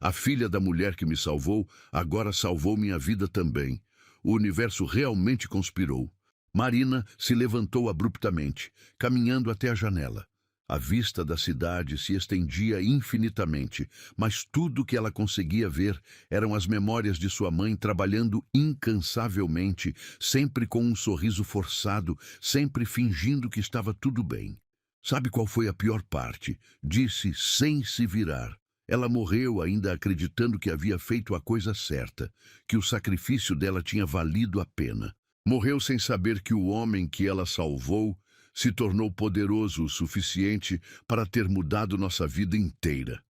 A filha da mulher que me salvou agora salvou minha vida também. O universo realmente conspirou. Marina se levantou abruptamente, caminhando até a janela. A vista da cidade se estendia infinitamente, mas tudo que ela conseguia ver eram as memórias de sua mãe trabalhando incansavelmente, sempre com um sorriso forçado, sempre fingindo que estava tudo bem. Sabe qual foi a pior parte? Disse sem se virar. Ela morreu ainda acreditando que havia feito a coisa certa, que o sacrifício dela tinha valido a pena. Morreu sem saber que o homem que ela salvou se tornou poderoso o suficiente para ter mudado nossa vida inteira.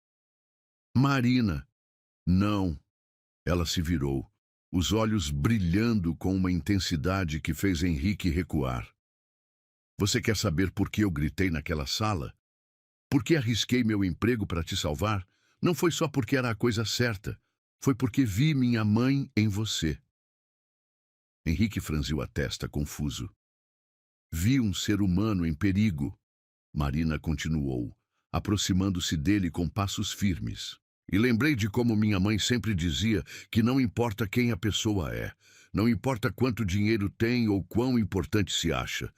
Marina. Não. Ela se virou, os olhos brilhando com uma intensidade que fez Henrique recuar. Você quer saber por que eu gritei naquela sala? Por que arrisquei meu emprego para te salvar? Não foi só porque era a coisa certa. Foi porque vi minha mãe em você. Henrique franziu a testa, confuso. Vi um ser humano em perigo. Marina continuou, aproximando-se dele com passos firmes. E lembrei de como minha mãe sempre dizia que não importa quem a pessoa é, não importa quanto dinheiro tem ou quão importante se acha.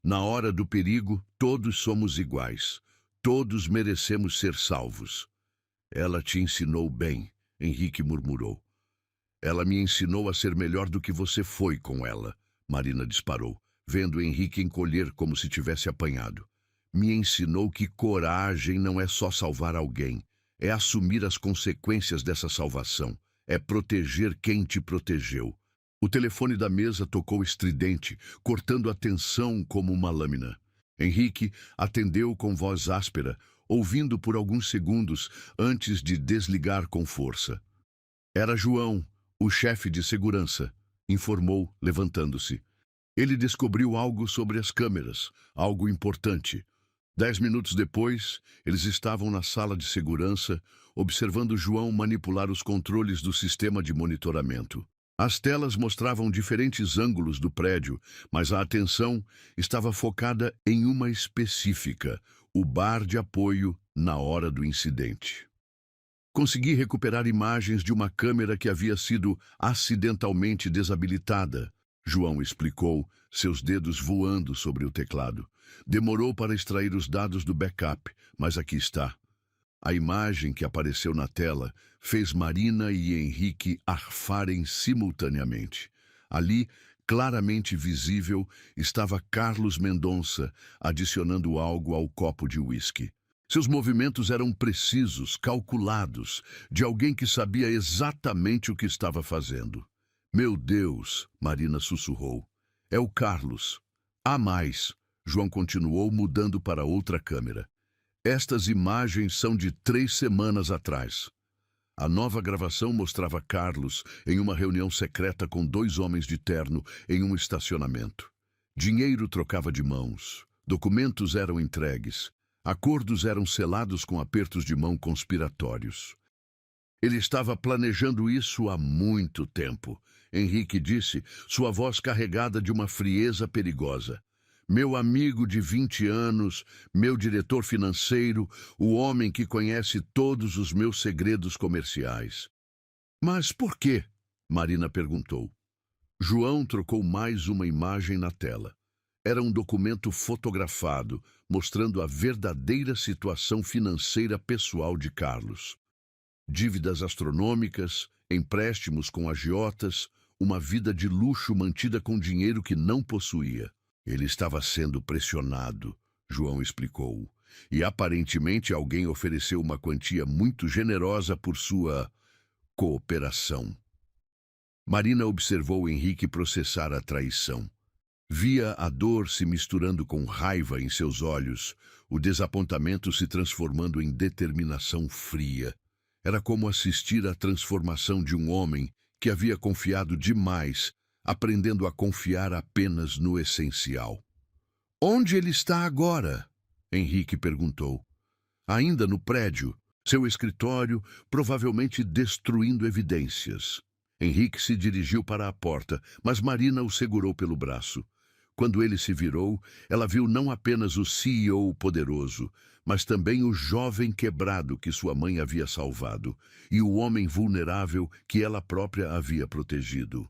Na hora do perigo, todos somos iguais. Todos merecemos ser salvos. Ela te ensinou bem, Henrique murmurou. Ela me ensinou a ser melhor do que você foi com ela, Marina disparou, vendo Henrique encolher como se tivesse apanhado. Me ensinou que coragem não é só salvar alguém, é assumir as consequências dessa salvação, é proteger quem te protegeu. O telefone da mesa tocou estridente, cortando a tensão como uma lâmina. Henrique atendeu com voz áspera, ouvindo por alguns segundos antes de desligar com força. Era João, o chefe de segurança, informou, levantando-se. Ele descobriu algo sobre as câmeras, algo importante. 10 minutos depois, eles estavam na sala de segurança, observando João manipular os controles do sistema de monitoramento. As telas mostravam diferentes ângulos do prédio, mas a atenção estava focada em uma específica, o bar de apoio na hora do incidente. Consegui recuperar imagens de uma câmera que havia sido acidentalmente desabilitada, João explicou, seus dedos voando sobre o teclado. Demorou para extrair os dados do backup, mas aqui está. A imagem que apareceu na tela fez Marina e Henrique arfarem simultaneamente. Ali, claramente visível, estava Carlos Mendonça adicionando algo ao copo de uísque. Seus movimentos eram precisos, calculados, de alguém que sabia exatamente o que estava fazendo. Meu Deus, Marina sussurrou. É o Carlos. Há mais, João continuou mudando para outra câmera. Estas imagens são de 3 semanas atrás. A nova gravação mostrava Carlos em uma reunião secreta com 2 homens de terno em um estacionamento. Dinheiro trocava de mãos, documentos eram entregues, acordos eram selados com apertos de mão conspiratórios. Ele estava planejando isso há muito tempo, Henrique disse, sua voz carregada de uma frieza perigosa. Meu amigo de 20 anos, meu diretor financeiro, o homem que conhece todos os meus segredos comerciais. Mas por quê? Marina perguntou. João trocou mais uma imagem na tela. Era um documento fotografado, mostrando a verdadeira situação financeira pessoal de Carlos. Dívidas astronômicas, empréstimos com agiotas, uma vida de luxo mantida com dinheiro que não possuía. Ele estava sendo pressionado, João explicou, e aparentemente alguém ofereceu uma quantia muito generosa por sua cooperação. Marina observou Henrique processar a traição. Via a dor se misturando com raiva em seus olhos, o desapontamento se transformando em determinação fria. Era como assistir à transformação de um homem que havia confiado demais, aprendendo a confiar apenas no essencial. Onde ele está agora? Henrique perguntou. Ainda no prédio, seu escritório, provavelmente destruindo evidências. Henrique se dirigiu para a porta, mas Marina o segurou pelo braço. Quando ele se virou, ela viu não apenas o CEO poderoso, mas também o jovem quebrado que sua mãe havia salvado e o homem vulnerável que ela própria havia protegido.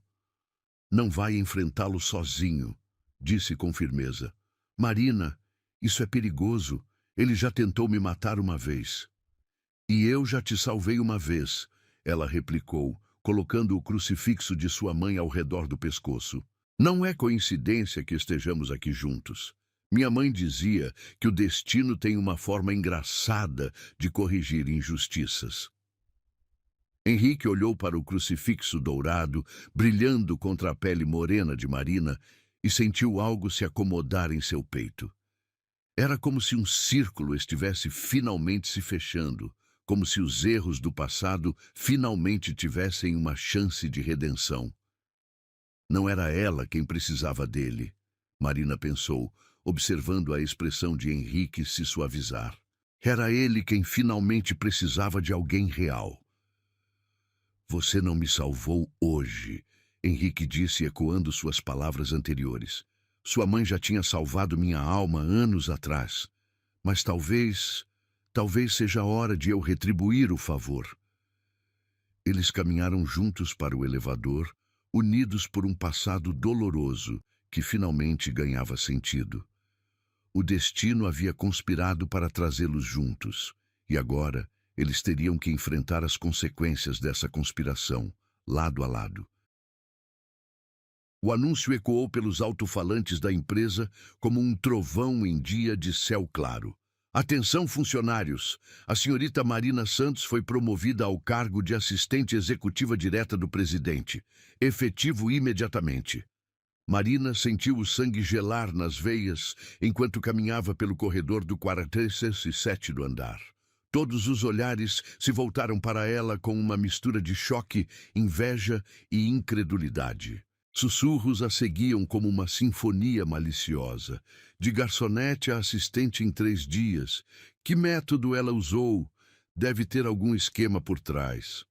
Não vai enfrentá-lo sozinho, disse com firmeza. Marina, isso é perigoso. Ele já tentou me matar uma vez. E eu já te salvei uma vez, ela replicou, colocando o crucifixo de sua mãe ao redor do pescoço. Não é coincidência que estejamos aqui juntos. Minha mãe dizia que o destino tem uma forma engraçada de corrigir injustiças. Henrique olhou para o crucifixo dourado, brilhando contra a pele morena de Marina, e sentiu algo se acomodar em seu peito. Era como se um círculo estivesse finalmente se fechando, como se os erros do passado finalmente tivessem uma chance de redenção. Não era ela quem precisava dele, Marina pensou, observando a expressão de Henrique se suavizar. Era ele quem finalmente precisava de alguém real. Você não me salvou hoje, Henrique disse ecoando suas palavras anteriores. Sua mãe já tinha salvado minha alma anos atrás. Mas talvez seja a hora de eu retribuir o favor. Eles caminharam juntos para o elevador, unidos por um passado doloroso que finalmente ganhava sentido. O destino havia conspirado para trazê-los juntos, e agora eles teriam que enfrentar as consequências dessa conspiração, lado a lado. O anúncio ecoou pelos alto-falantes da empresa como um trovão em dia de céu claro. Atenção, funcionários! A senhorita Marina Santos foi promovida ao cargo de assistente executiva direta do presidente, efetivo imediatamente. Marina sentiu o sangue gelar nas veias enquanto caminhava pelo corredor do 47º andar. Todos os olhares se voltaram para ela com uma mistura de choque, inveja e incredulidade. Sussurros a seguiam como uma sinfonia maliciosa. De garçonete a assistente em 3 dias. Que método ela usou? Deve ter algum esquema por trás.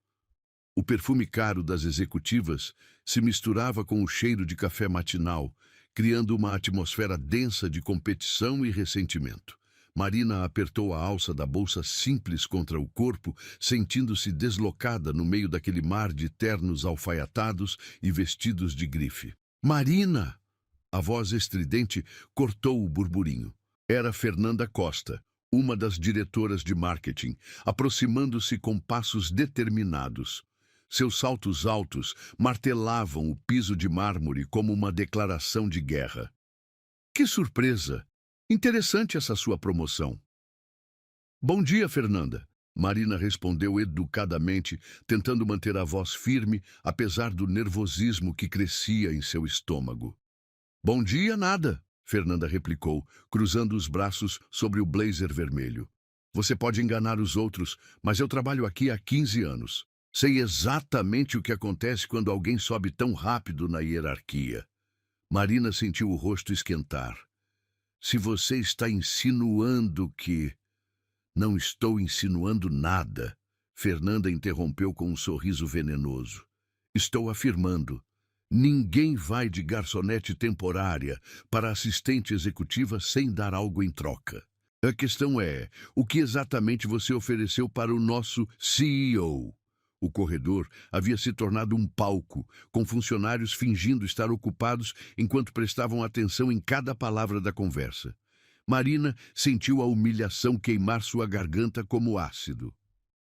O perfume caro das executivas se misturava com o cheiro de café matinal, criando uma atmosfera densa de competição e ressentimento. Marina apertou a alça da bolsa simples contra o corpo, sentindo-se deslocada no meio daquele mar de ternos alfaiatados e vestidos de grife. Marina! A voz estridente cortou o burburinho. Era Fernanda Costa, uma das diretoras de marketing, aproximando-se com passos determinados. Seus saltos altos martelavam o piso de mármore como uma declaração de guerra. Que surpresa! Interessante essa sua promoção. Bom dia, Fernanda. Marina respondeu educadamente, tentando manter a voz firme, apesar do nervosismo que crescia em seu estômago. Bom dia, nada, Fernanda replicou, cruzando os braços sobre o blazer vermelho. Você pode enganar os outros, mas eu trabalho aqui há 15 anos. Sei exatamente o que acontece quando alguém sobe tão rápido na hierarquia. Marina sentiu o rosto esquentar. Se você está insinuando que... Não estou insinuando nada, Fernanda interrompeu com um sorriso venenoso. Estou afirmando. Ninguém vai de garçonete temporária para assistente executiva sem dar algo em troca. A questão é, o que exatamente você ofereceu para o nosso CEO? O corredor havia se tornado um palco, com funcionários fingindo estar ocupados enquanto prestavam atenção em cada palavra da conversa. Marina sentiu a humilhação queimar sua garganta como ácido.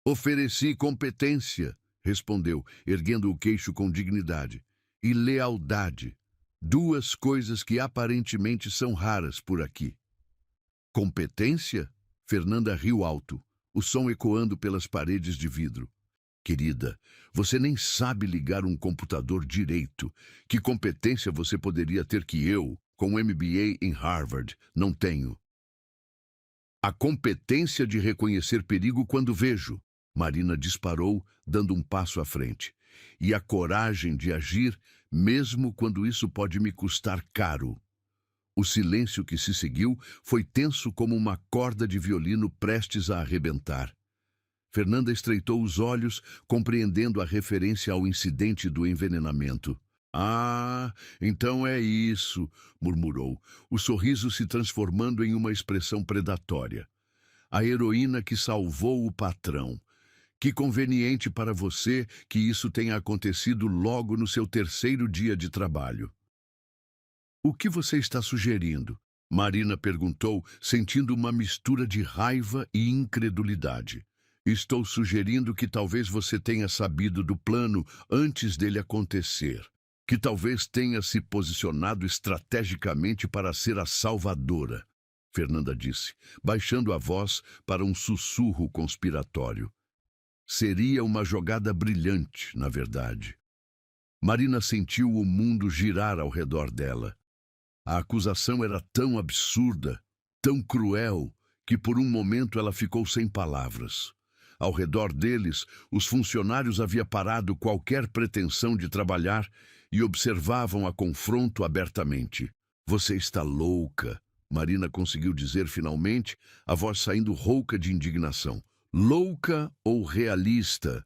Ofereci competência, respondeu, erguendo o queixo com dignidade. e lealdade. Duas coisas que aparentemente são raras por aqui. Competência? Fernanda riu alto, o som ecoando pelas paredes de vidro. Querida, você nem sabe ligar um computador direito. Que competência você poderia ter que eu, com MBA em Harvard, não tenho? A competência de reconhecer perigo quando vejo. Marina disparou, dando um passo à frente. E a coragem de agir, mesmo quando isso pode me custar caro. O silêncio que se seguiu foi tenso como uma corda de violino prestes a arrebentar. Fernanda estreitou os olhos, compreendendo a referência ao incidente do envenenamento. Ah, então é isso, murmurou, o sorriso se transformando em uma expressão predatória. A heroína que salvou o patrão. Que conveniente para você que isso tenha acontecido logo no seu terceiro dia de trabalho. O que você está sugerindo? Marina perguntou, sentindo uma mistura de raiva e incredulidade. Estou sugerindo que talvez você tenha sabido do plano antes dele acontecer. Que talvez tenha se posicionado estrategicamente para ser a salvadora, Fernanda disse, baixando a voz para um sussurro conspiratório. Seria uma jogada brilhante, na verdade. Marina sentiu o mundo girar ao redor dela. A acusação era tão absurda, tão cruel, que por um momento ela ficou sem palavras. Ao redor deles, os funcionários haviam parado qualquer pretensão de trabalhar e observavam a confronto abertamente. Você está louca, Marina conseguiu dizer finalmente, a voz saindo rouca de indignação. Louca ou realista?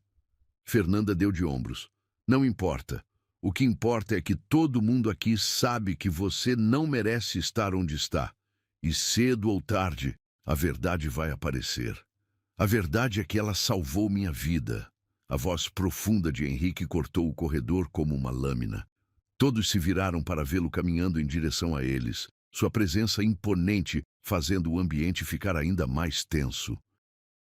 Fernanda deu de ombros. Não importa. O que importa é que todo mundo aqui sabe que você não merece estar onde está. E cedo ou tarde, a verdade vai aparecer. A verdade é que ela salvou minha vida. A voz profunda de Henrique cortou o corredor como uma lâmina. Todos se viraram para vê-lo caminhando em direção a eles, sua presença imponente fazendo o ambiente ficar ainda mais tenso.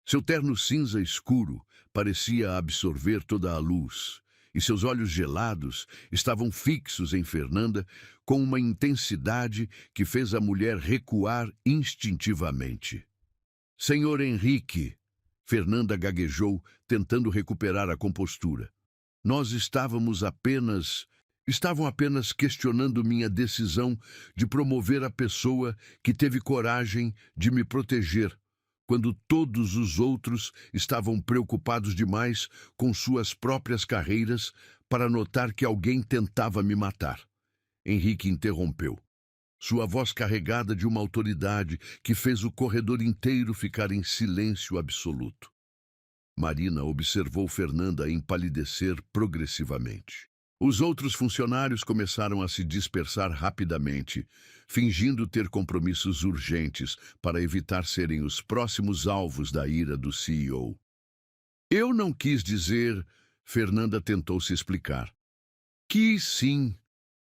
Seu terno cinza escuro parecia absorver toda a luz, e seus olhos gelados estavam fixos em Fernanda com uma intensidade que fez a mulher recuar instintivamente. Senhor Henrique, Fernanda gaguejou, tentando recuperar a compostura. Nós estavam apenas questionando minha decisão de promover a pessoa que teve coragem de me proteger, quando todos os outros estavam preocupados demais com suas próprias carreiras para notar que alguém tentava me matar. Henrique interrompeu. Sua voz carregada de uma autoridade que fez o corredor inteiro ficar em silêncio absoluto. Marina observou Fernanda empalidecer progressivamente. Os outros funcionários começaram a se dispersar rapidamente, fingindo ter compromissos urgentes para evitar serem os próximos alvos da ira do CEO. Eu não quis dizer, Fernanda tentou se explicar. Quis sim,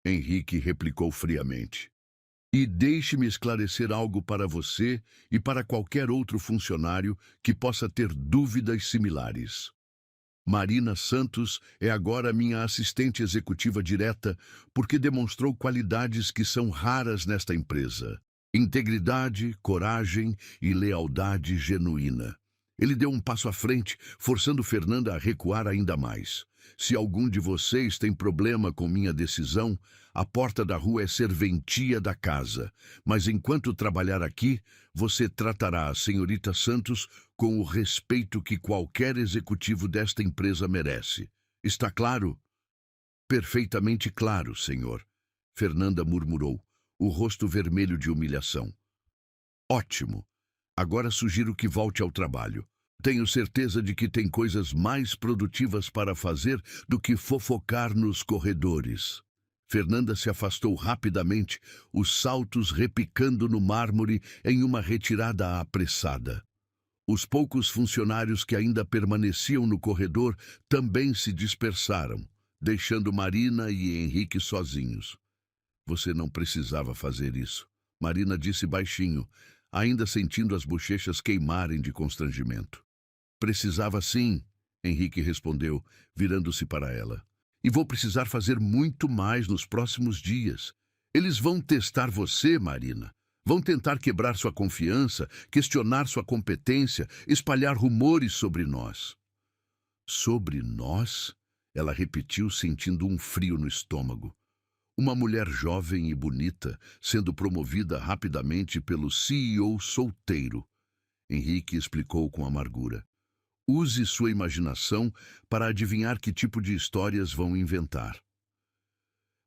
Henrique replicou friamente. E deixe-me esclarecer algo para você e para qualquer outro funcionário que possa ter dúvidas similares. Marina Santos é agora minha assistente executiva direta porque demonstrou qualidades que são raras nesta empresa. Integridade, coragem e lealdade genuína. Ele deu um passo à frente, forçando Fernanda a recuar ainda mais. Se algum de vocês tem problema com minha decisão, a porta da rua é serventia da casa. Mas enquanto trabalhar aqui, você tratará a senhorita Santos com o respeito que qualquer executivo desta empresa merece. Está claro? Perfeitamente claro, senhor. Fernanda murmurou, o rosto vermelho de humilhação. Ótimo. Agora sugiro que volte ao trabalho. Tenho certeza de que tem coisas mais produtivas para fazer do que fofocar nos corredores. Fernanda se afastou rapidamente, os saltos repicando no mármore em uma retirada apressada. Os poucos funcionários que ainda permaneciam no corredor também se dispersaram, deixando Marina e Henrique sozinhos. Você não precisava fazer isso, Marina disse baixinho, ainda sentindo as bochechas queimarem de constrangimento. Precisava sim, Henrique respondeu, virando-se para ela. E vou precisar fazer muito mais nos próximos dias. Eles vão testar você, Marina. Vão tentar quebrar sua confiança, questionar sua competência, espalhar rumores sobre nós. Sobre nós? Ela repetiu, sentindo um frio no estômago. Uma mulher jovem e bonita, sendo promovida rapidamente pelo CEO solteiro. Henrique explicou com amargura. Use sua imaginação para adivinhar que tipo de histórias vão inventar.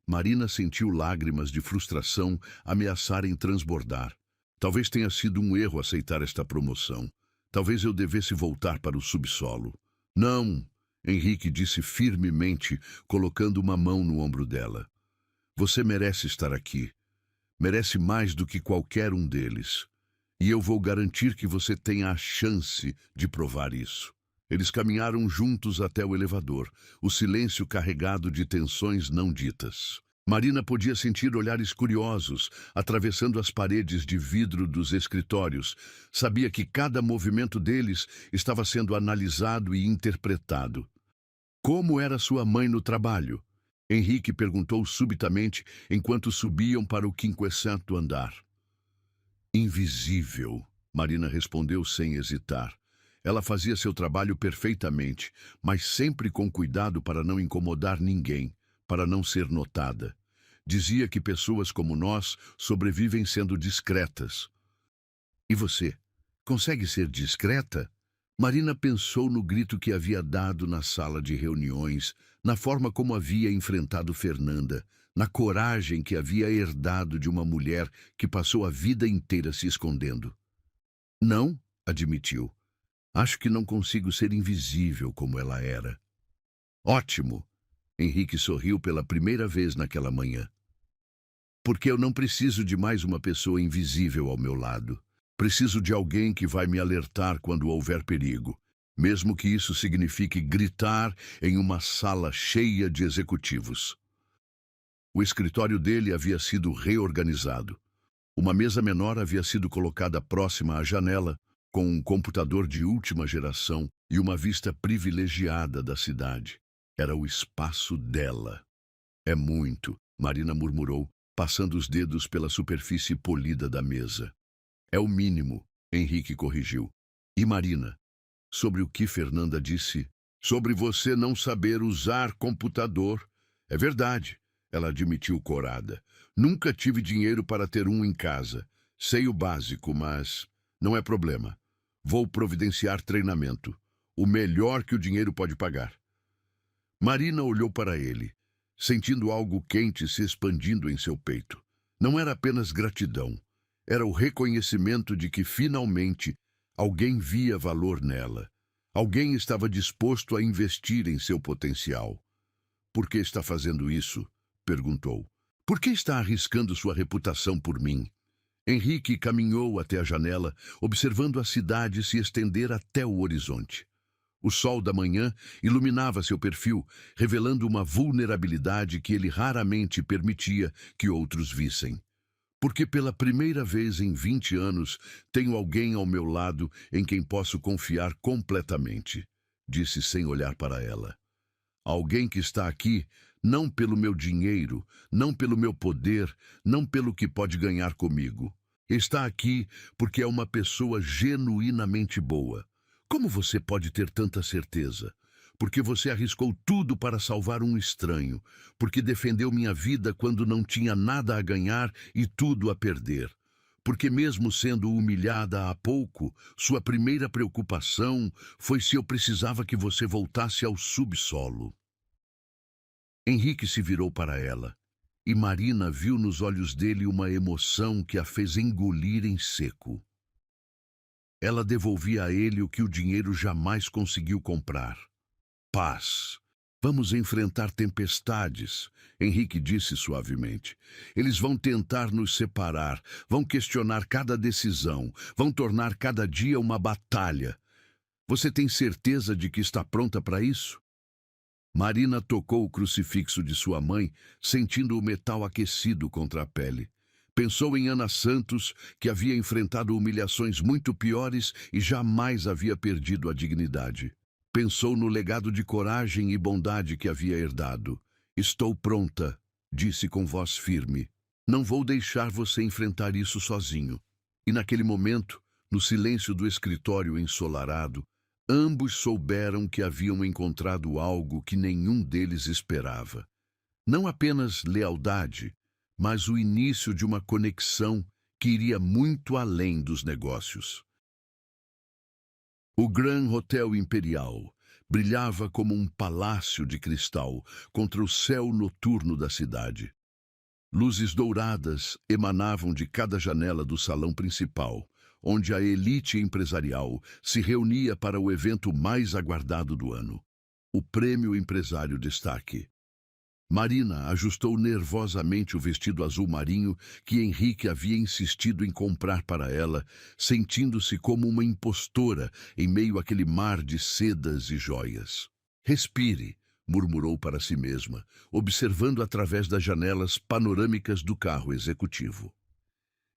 Marina sentiu lágrimas de frustração ameaçarem transbordar. Talvez tenha sido um erro aceitar esta promoção. Talvez eu devesse voltar para o subsolo. Não, Henrique disse firmemente, colocando uma mão no ombro dela. Você merece estar aqui. Merece mais do que qualquer um deles. E eu vou garantir que você tenha a chance de provar isso. Eles caminharam juntos até o elevador, o silêncio carregado de tensões não ditas. Marina podia sentir olhares curiosos, atravessando as paredes de vidro dos escritórios. Sabia que cada movimento deles estava sendo analisado e interpretado. Como era sua mãe no trabalho? Henrique perguntou subitamente enquanto subiam para o 50º andar. Invisível, Marina respondeu sem hesitar. Ela fazia seu trabalho perfeitamente, mas sempre com cuidado para não incomodar ninguém, para não ser notada. Dizia que pessoas como nós sobrevivem sendo discretas. E você, consegue ser discreta? Marina pensou no grito que havia dado na sala de reuniões, na forma como havia enfrentado Fernanda, na coragem que havia herdado de uma mulher que passou a vida inteira se escondendo. Não, admitiu. Acho que não consigo ser invisível como ela era. Ótimo! Henrique sorriu pela primeira vez naquela manhã. Porque eu não preciso de mais uma pessoa invisível ao meu lado. Preciso de alguém que vai me alertar quando houver perigo, mesmo que isso signifique gritar em uma sala cheia de executivos. O escritório dele havia sido reorganizado. Uma mesa menor havia sido colocada próxima à janela, com um computador de última geração e uma vista privilegiada da cidade. Era o espaço dela. É muito, Marina murmurou, passando os dedos pela superfície polida da mesa. É o mínimo, Henrique corrigiu. E Marina, sobre o que Fernanda disse? Sobre você não saber usar computador. É verdade, ela admitiu corada. Nunca tive dinheiro para ter um em casa. Sei o básico, mas não é problema. Vou providenciar treinamento. O melhor que o dinheiro pode pagar. Marina olhou para ele, sentindo algo quente se expandindo em seu peito. Não era apenas gratidão. Era o reconhecimento de que, finalmente, alguém via valor nela. Alguém estava disposto a investir em seu potencial. Por que está fazendo isso? Perguntou. Por que está arriscando sua reputação por mim? Henrique caminhou até a janela, observando a cidade se estender até o horizonte. O sol da manhã iluminava seu perfil, revelando uma vulnerabilidade que ele raramente permitia que outros vissem. Porque pela primeira vez em 20 anos tenho alguém ao meu lado em quem posso confiar completamente, disse sem olhar para ela. Alguém que está aqui não pelo meu dinheiro, não pelo meu poder, não pelo que pode ganhar comigo. Está aqui porque é uma pessoa genuinamente boa. Como você pode ter tanta certeza? Porque você arriscou tudo para salvar um estranho, porque defendeu minha vida quando não tinha nada a ganhar e tudo a perder. Porque mesmo sendo humilhada há pouco, sua primeira preocupação foi se eu precisava que você voltasse ao subsolo. Henrique se virou para ela, e Marina viu nos olhos dele uma emoção que a fez engolir em seco. Ela devolvia a ele o que o dinheiro jamais conseguiu comprar. Paz. Vamos enfrentar tempestades, Henrique disse suavemente. Eles vão tentar nos separar, vão questionar cada decisão, vão tornar cada dia uma batalha. Você tem certeza de que está pronta para isso? Marina tocou o crucifixo de sua mãe, sentindo o metal aquecido contra a pele. Pensou em Ana Santos, que havia enfrentado humilhações muito piores e jamais havia perdido a dignidade. Pensou no legado de coragem e bondade que havia herdado. Estou pronta, disse com voz firme. Não vou deixar você enfrentar isso sozinho. E naquele momento, no silêncio do escritório ensolarado, ambos souberam que haviam encontrado algo que nenhum deles esperava. Não apenas lealdade, mas o início de uma conexão que iria muito além dos negócios. O Grand Hotel Imperial brilhava como um palácio de cristal contra o céu noturno da cidade. Luzes douradas emanavam de cada janela do salão principal, onde a elite empresarial se reunia para o evento mais aguardado do ano, o Prêmio Empresário Destaque. Marina ajustou nervosamente o vestido azul marinho que Henrique havia insistido em comprar para ela, sentindo-se como uma impostora em meio àquele mar de sedas e joias. Respire, murmurou para si mesma, observando através das janelas panorâmicas do carro executivo.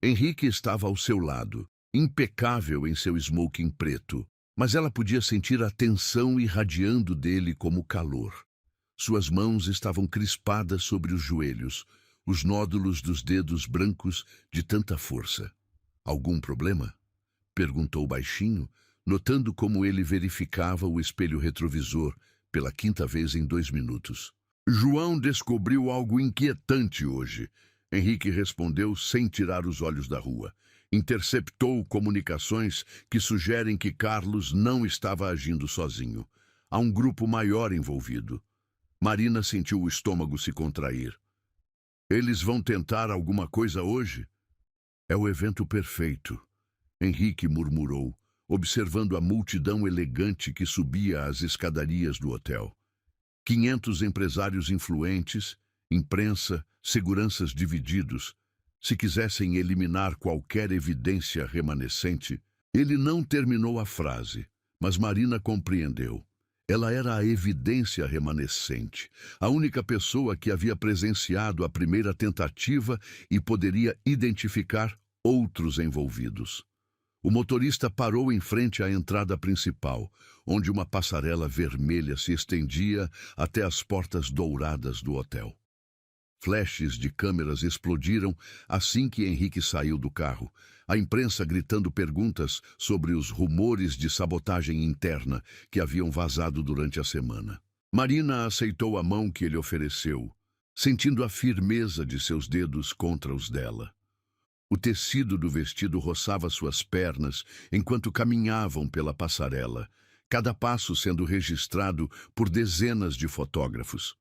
Henrique estava ao seu lado, impecável em seu smoking preto, mas ela podia sentir a tensão irradiando dele como calor. Suas mãos estavam crispadas sobre os joelhos, os nódulos dos dedos brancos de tanta força. Algum problema? Perguntou baixinho, notando como ele verificava o espelho retrovisor pela quinta vez em 2 minutos. João descobriu algo inquietante hoje. Henrique respondeu sem tirar os olhos da rua. Interceptou comunicações que sugerem que Carlos não estava agindo sozinho. Há um grupo maior envolvido. Marina sentiu o estômago se contrair. Eles vão tentar alguma coisa hoje? É o evento perfeito, Henrique murmurou, observando a multidão elegante que subia as escadarias do hotel. 500 empresários influentes, imprensa, seguranças divididos. Se quisessem eliminar qualquer evidência remanescente, ele não terminou a frase, mas Marina compreendeu. Ela era a evidência remanescente, a única pessoa que havia presenciado a primeira tentativa e poderia identificar outros envolvidos. O motorista parou em frente à entrada principal, onde uma passarela vermelha se estendia até as portas douradas do hotel. Flashes de câmeras explodiram assim que Henrique saiu do carro, a imprensa gritando perguntas sobre os rumores de sabotagem interna que haviam vazado durante a semana. Marina aceitou a mão que ele ofereceu, sentindo a firmeza de seus dedos contra os dela. O tecido do vestido roçava suas pernas enquanto caminhavam pela passarela, cada passo sendo registrado por dezenas de fotógrafos.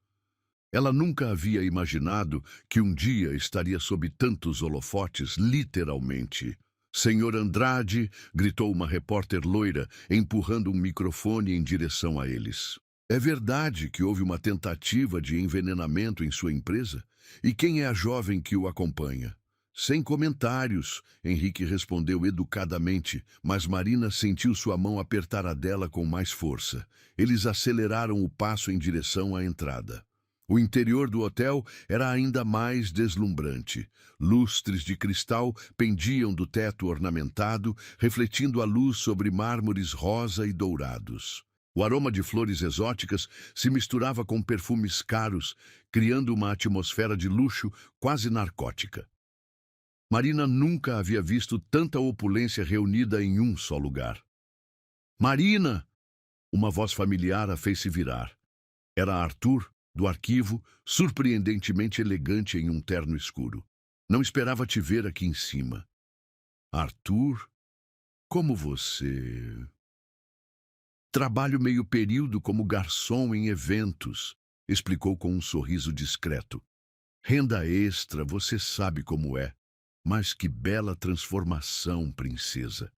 Ela nunca havia imaginado que um dia estaria sob tantos holofotes, literalmente. Senhor Andrade, gritou uma repórter loira, empurrando um microfone em direção a eles. É verdade que houve uma tentativa de envenenamento em sua empresa? E quem é a jovem que o acompanha? Sem comentários, Henrique respondeu educadamente, mas Marina sentiu sua mão apertar a dela com mais força. Eles aceleraram o passo em direção à entrada. O interior do hotel era ainda mais deslumbrante. Lustres de cristal pendiam do teto ornamentado, refletindo a luz sobre mármores rosa e dourados. O aroma de flores exóticas se misturava com perfumes caros, criando uma atmosfera de luxo quase narcótica. Marina nunca havia visto tanta opulência reunida em um só lugar. Marina! Uma voz familiar a fez se virar. Era Arthur, do arquivo, surpreendentemente elegante em um terno escuro. Não esperava te ver aqui em cima. Arthur, como você... Trabalho meio período como garçom em eventos, explicou com um sorriso discreto. Renda extra, você sabe como é. Mas que bela transformação, princesa.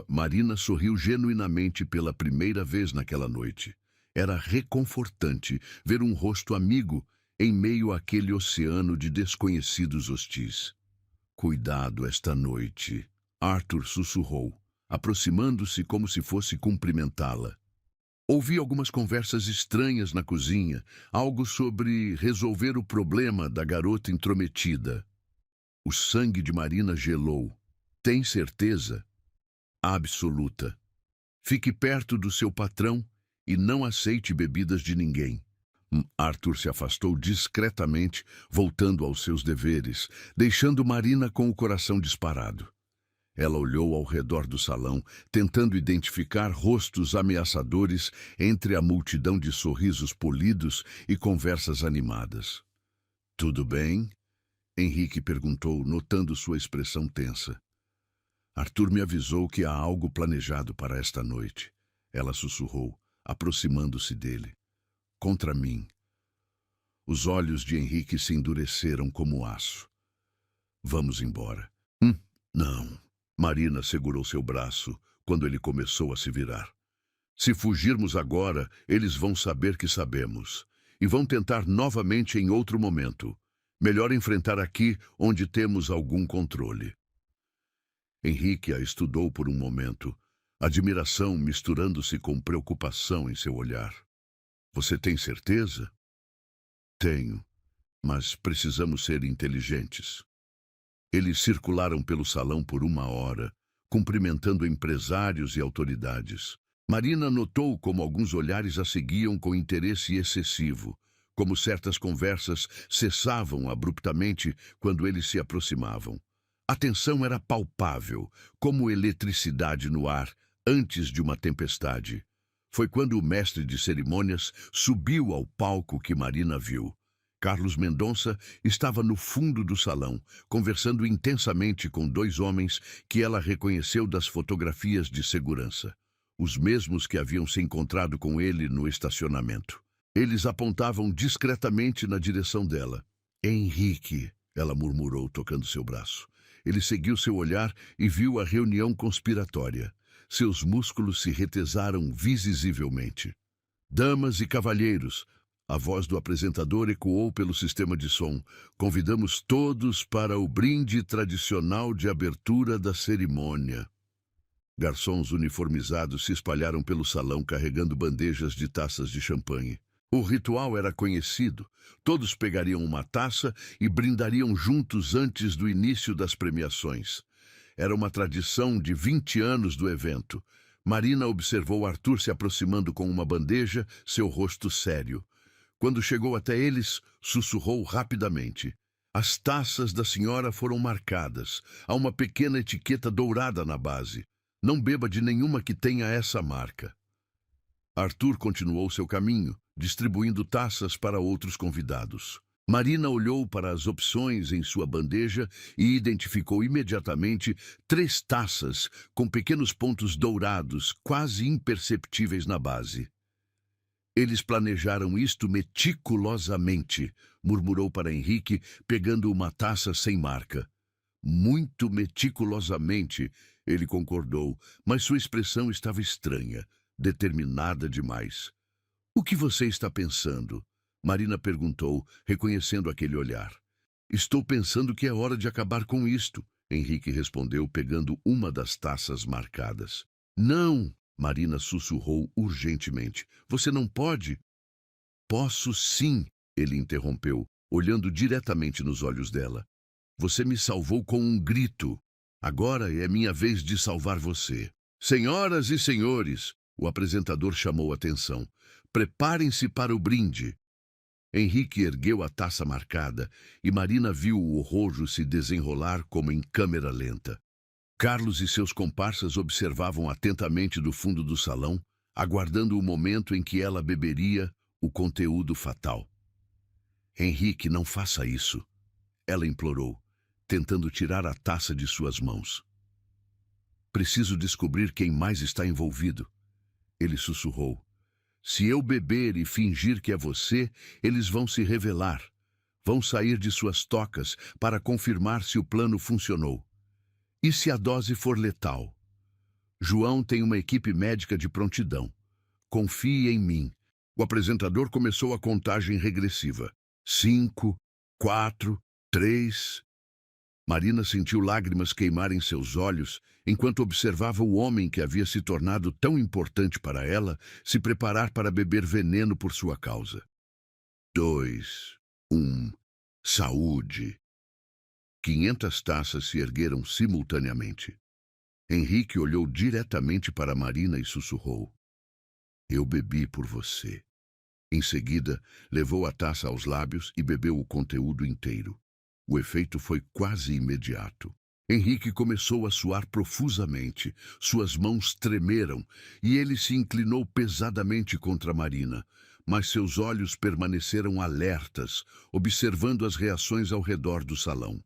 Marina sorriu genuinamente pela primeira vez naquela noite. Era reconfortante ver um rosto amigo em meio àquele oceano de desconhecidos hostis. Cuidado esta noite, Arthur sussurrou, aproximando-se como se fosse cumprimentá-la. Ouvi algumas conversas estranhas na cozinha, algo sobre resolver o problema da garota intrometida. O sangue de Marina gelou. Tem certeza? Absoluta. Fique perto do seu patrão e não aceite bebidas de ninguém. Arthur se afastou discretamente, voltando aos seus deveres, deixando Marina com o coração disparado. Ela olhou ao redor do salão, tentando identificar rostos ameaçadores entre a multidão de sorrisos polidos e conversas animadas. "Tudo bem?" Henrique perguntou, notando sua expressão tensa. "Arthur me avisou que há algo planejado para esta noite." Ela sussurrou, aproximando-se dele. "Contra mim." Os olhos de Henrique se endureceram como aço. "Vamos embora." Não." Marina segurou seu braço quando ele começou a se virar. "Se fugirmos agora, eles vão saber que sabemos. E vão tentar novamente em outro momento. Melhor enfrentar aqui, onde temos algum controle." Henrique a estudou por um momento, admiração misturando-se com preocupação em seu olhar. "Você tem certeza?" "Tenho, mas precisamos ser inteligentes." Eles circularam pelo salão por 1 hora, cumprimentando empresários e autoridades. Marina notou como alguns olhares a seguiam com interesse excessivo, como certas conversas cessavam abruptamente quando eles se aproximavam. A tensão era palpável, como eletricidade no ar antes de uma tempestade. Foi quando o mestre de cerimônias subiu ao palco que Marina viu. Carlos Mendonça estava no fundo do salão, conversando intensamente com 2 homens que ela reconheceu das fotografias de segurança, os mesmos que haviam se encontrado com ele no estacionamento. Eles apontavam discretamente na direção dela. "Henrique", ela murmurou, tocando seu braço. Ele seguiu seu olhar e viu a reunião conspiratória. Seus músculos se retesaram visivelmente. "Damas e cavalheiros", a voz do apresentador ecoou pelo sistema de som. "Convidamos todos para o brinde tradicional de abertura da cerimônia." Garçons uniformizados se espalharam pelo salão carregando bandejas de taças de champanhe. O ritual era conhecido. Todos pegariam uma taça e brindariam juntos antes do início das premiações. Era uma tradição de 20 anos do evento. Marina observou Arthur se aproximando com uma bandeja, seu rosto sério. Quando chegou até eles, sussurrou rapidamente. "As taças da senhora foram marcadas. Há uma pequena etiqueta dourada na base. Não beba de nenhuma que tenha essa marca." Arthur continuou seu caminho, distribuindo taças para outros convidados. Marina olhou para as opções em sua bandeja e identificou imediatamente 3 taças com pequenos pontos dourados, quase imperceptíveis na base. "Eles planejaram isto meticulosamente", murmurou para Henrique, pegando uma taça sem marca. "Muito meticulosamente", ele concordou, mas sua expressão estava estranha, determinada demais. "O que você está pensando?" Marina perguntou, reconhecendo aquele olhar. "Estou pensando que é hora de acabar com isto", Henrique respondeu, pegando uma das taças marcadas. "Não!" Marina sussurrou urgentemente. "Você não pode?" "Posso sim", ele interrompeu, olhando diretamente nos olhos dela. "Você me salvou com um grito. Agora é minha vez de salvar você." "Senhoras e senhores", o apresentador chamou a atenção. "Preparem-se para o brinde." Henrique ergueu a taça marcada e Marina viu o rojo se desenrolar como em câmera lenta. Carlos e seus comparsas observavam atentamente do fundo do salão, aguardando o momento em que ela beberia o conteúdo fatal. "Henrique, não faça isso", ela implorou, tentando tirar a taça de suas mãos. "Preciso descobrir quem mais está envolvido", ele sussurrou. "Se eu beber e fingir que é você, eles vão se revelar. Vão sair de suas tocas para confirmar se o plano funcionou. E se a dose for letal? João tem uma equipe médica de prontidão. Confie em mim." O apresentador começou a contagem regressiva. 5, 4, 3... Marina sentiu lágrimas queimarem seus olhos enquanto observava o homem que havia se tornado tão importante para ela se preparar para beber veneno por sua causa. 2, 1, saúde. 500 taças se ergueram simultaneamente. Henrique olhou diretamente para Marina e sussurrou: "Eu bebi por você." Em seguida, levou a taça aos lábios e bebeu o conteúdo inteiro. O efeito foi quase imediato. Henrique começou a suar profusamente, suas mãos tremeram e ele se inclinou pesadamente contra Marina, mas seus olhos permaneceram alertas, observando as reações ao redor do salão.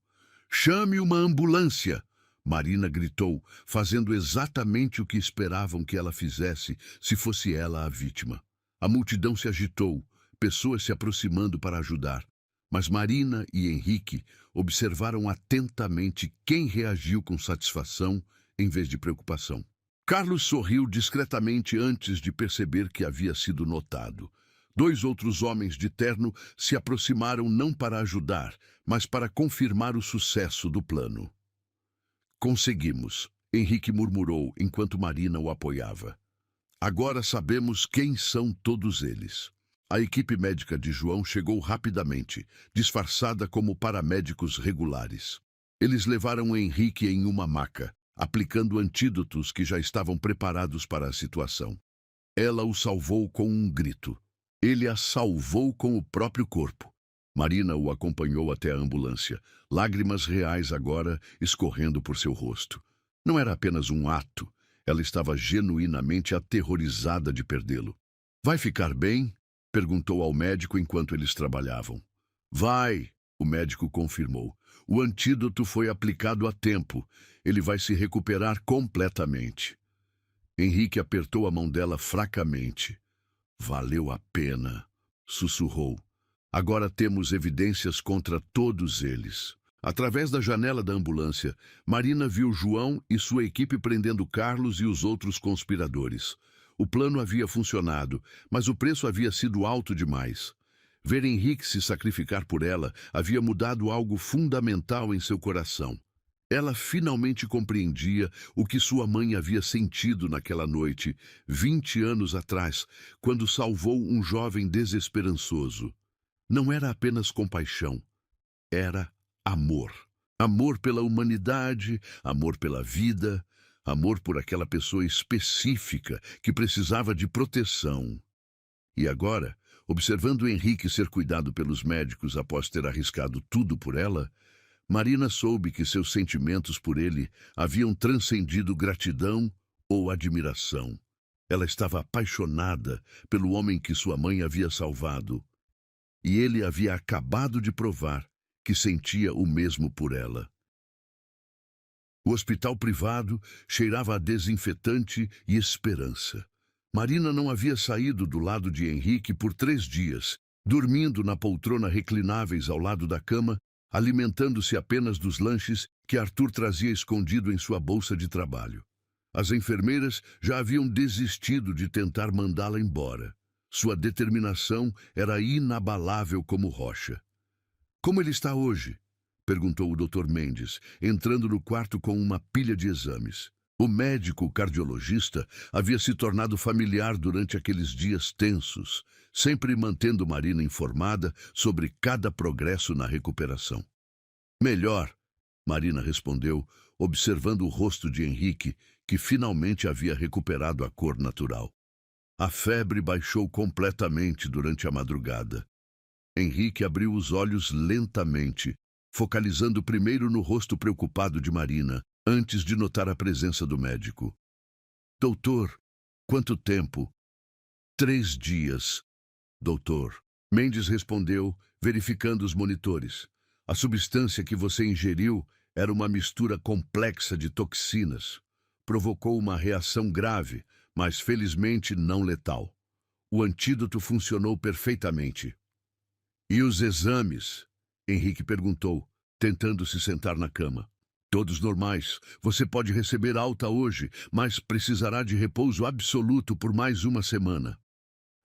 "Chame uma ambulância!" Marina gritou, fazendo exatamente o que esperavam que ela fizesse se fosse ela a vítima. A multidão se agitou, pessoas se aproximando para ajudar. Mas Marina e Henrique observaram atentamente quem reagiu com satisfação em vez de preocupação. Carlos sorriu discretamente antes de perceber que havia sido notado. 2 outros homens de terno se aproximaram não para ajudar, mas para confirmar o sucesso do plano. "Conseguimos", Henrique murmurou enquanto Marina o apoiava. "Agora sabemos quem são todos eles." A equipe médica de João chegou rapidamente, disfarçada como paramédicos regulares. Eles levaram Henrique em uma maca, aplicando antídotos que já estavam preparados para a situação. Ela o salvou com um grito. Ele a salvou com o próprio corpo. Marina o acompanhou até a ambulância, lágrimas reais agora escorrendo por seu rosto. Não era apenas um ato, ela estava genuinamente aterrorizada de perdê-lo. "Vai ficar bem?" perguntou ao médico enquanto eles trabalhavam. "Vai", o médico confirmou. "O antídoto foi aplicado a tempo. Ele vai se recuperar completamente." Henrique apertou a mão dela fracamente. "Valeu a pena", sussurrou. "Agora temos evidências contra todos eles." Através da janela da ambulância, Marina viu João e sua equipe prendendo Carlos e os outros conspiradores. O plano havia funcionado, mas o preço havia sido alto demais. Ver Henrique se sacrificar por ela havia mudado algo fundamental em seu coração. Ela finalmente compreendia o que sua mãe havia sentido naquela noite, 20 anos atrás, quando salvou um jovem desesperançoso. Não era apenas compaixão, era amor. Amor pela humanidade, amor pela vida, amor por aquela pessoa específica que precisava de proteção. E agora, observando Henrique ser cuidado pelos médicos após ter arriscado tudo por ela, Marina soube que seus sentimentos por ele haviam transcendido gratidão ou admiração. Ela estava apaixonada pelo homem que sua mãe havia salvado. E ele havia acabado de provar que sentia o mesmo por ela. O hospital privado cheirava a desinfetante e esperança. Marina não havia saído do lado de Henrique por 3 dias, dormindo na poltrona reclináveis ao lado da cama, alimentando-se apenas dos lanches que Arthur trazia escondido em sua bolsa de trabalho. As enfermeiras já haviam desistido de tentar mandá-la embora. Sua determinação era inabalável como rocha. "Como ele está hoje?" perguntou o Dr. Mendes, entrando no quarto com uma pilha de exames. O médico cardiologista havia se tornado familiar durante aqueles dias tensos, sempre mantendo Marina informada sobre cada progresso na recuperação. "Melhor", Marina respondeu, observando o rosto de Henrique, que finalmente havia recuperado a cor natural. A febre baixou completamente durante a madrugada. Henrique abriu os olhos lentamente, focalizando primeiro no rosto preocupado de Marina, antes de notar a presença do médico. "Doutor, quanto tempo?" "3 dias, doutor." Mendes respondeu, verificando os monitores. "A substância que você ingeriu era uma mistura complexa de toxinas. Provocou uma reação grave, mas felizmente não letal. O antídoto funcionou perfeitamente." "E os exames?" Henrique perguntou, tentando se sentar na cama. "Todos normais. Você pode receber alta hoje, mas precisará de repouso absoluto por mais 1 semana."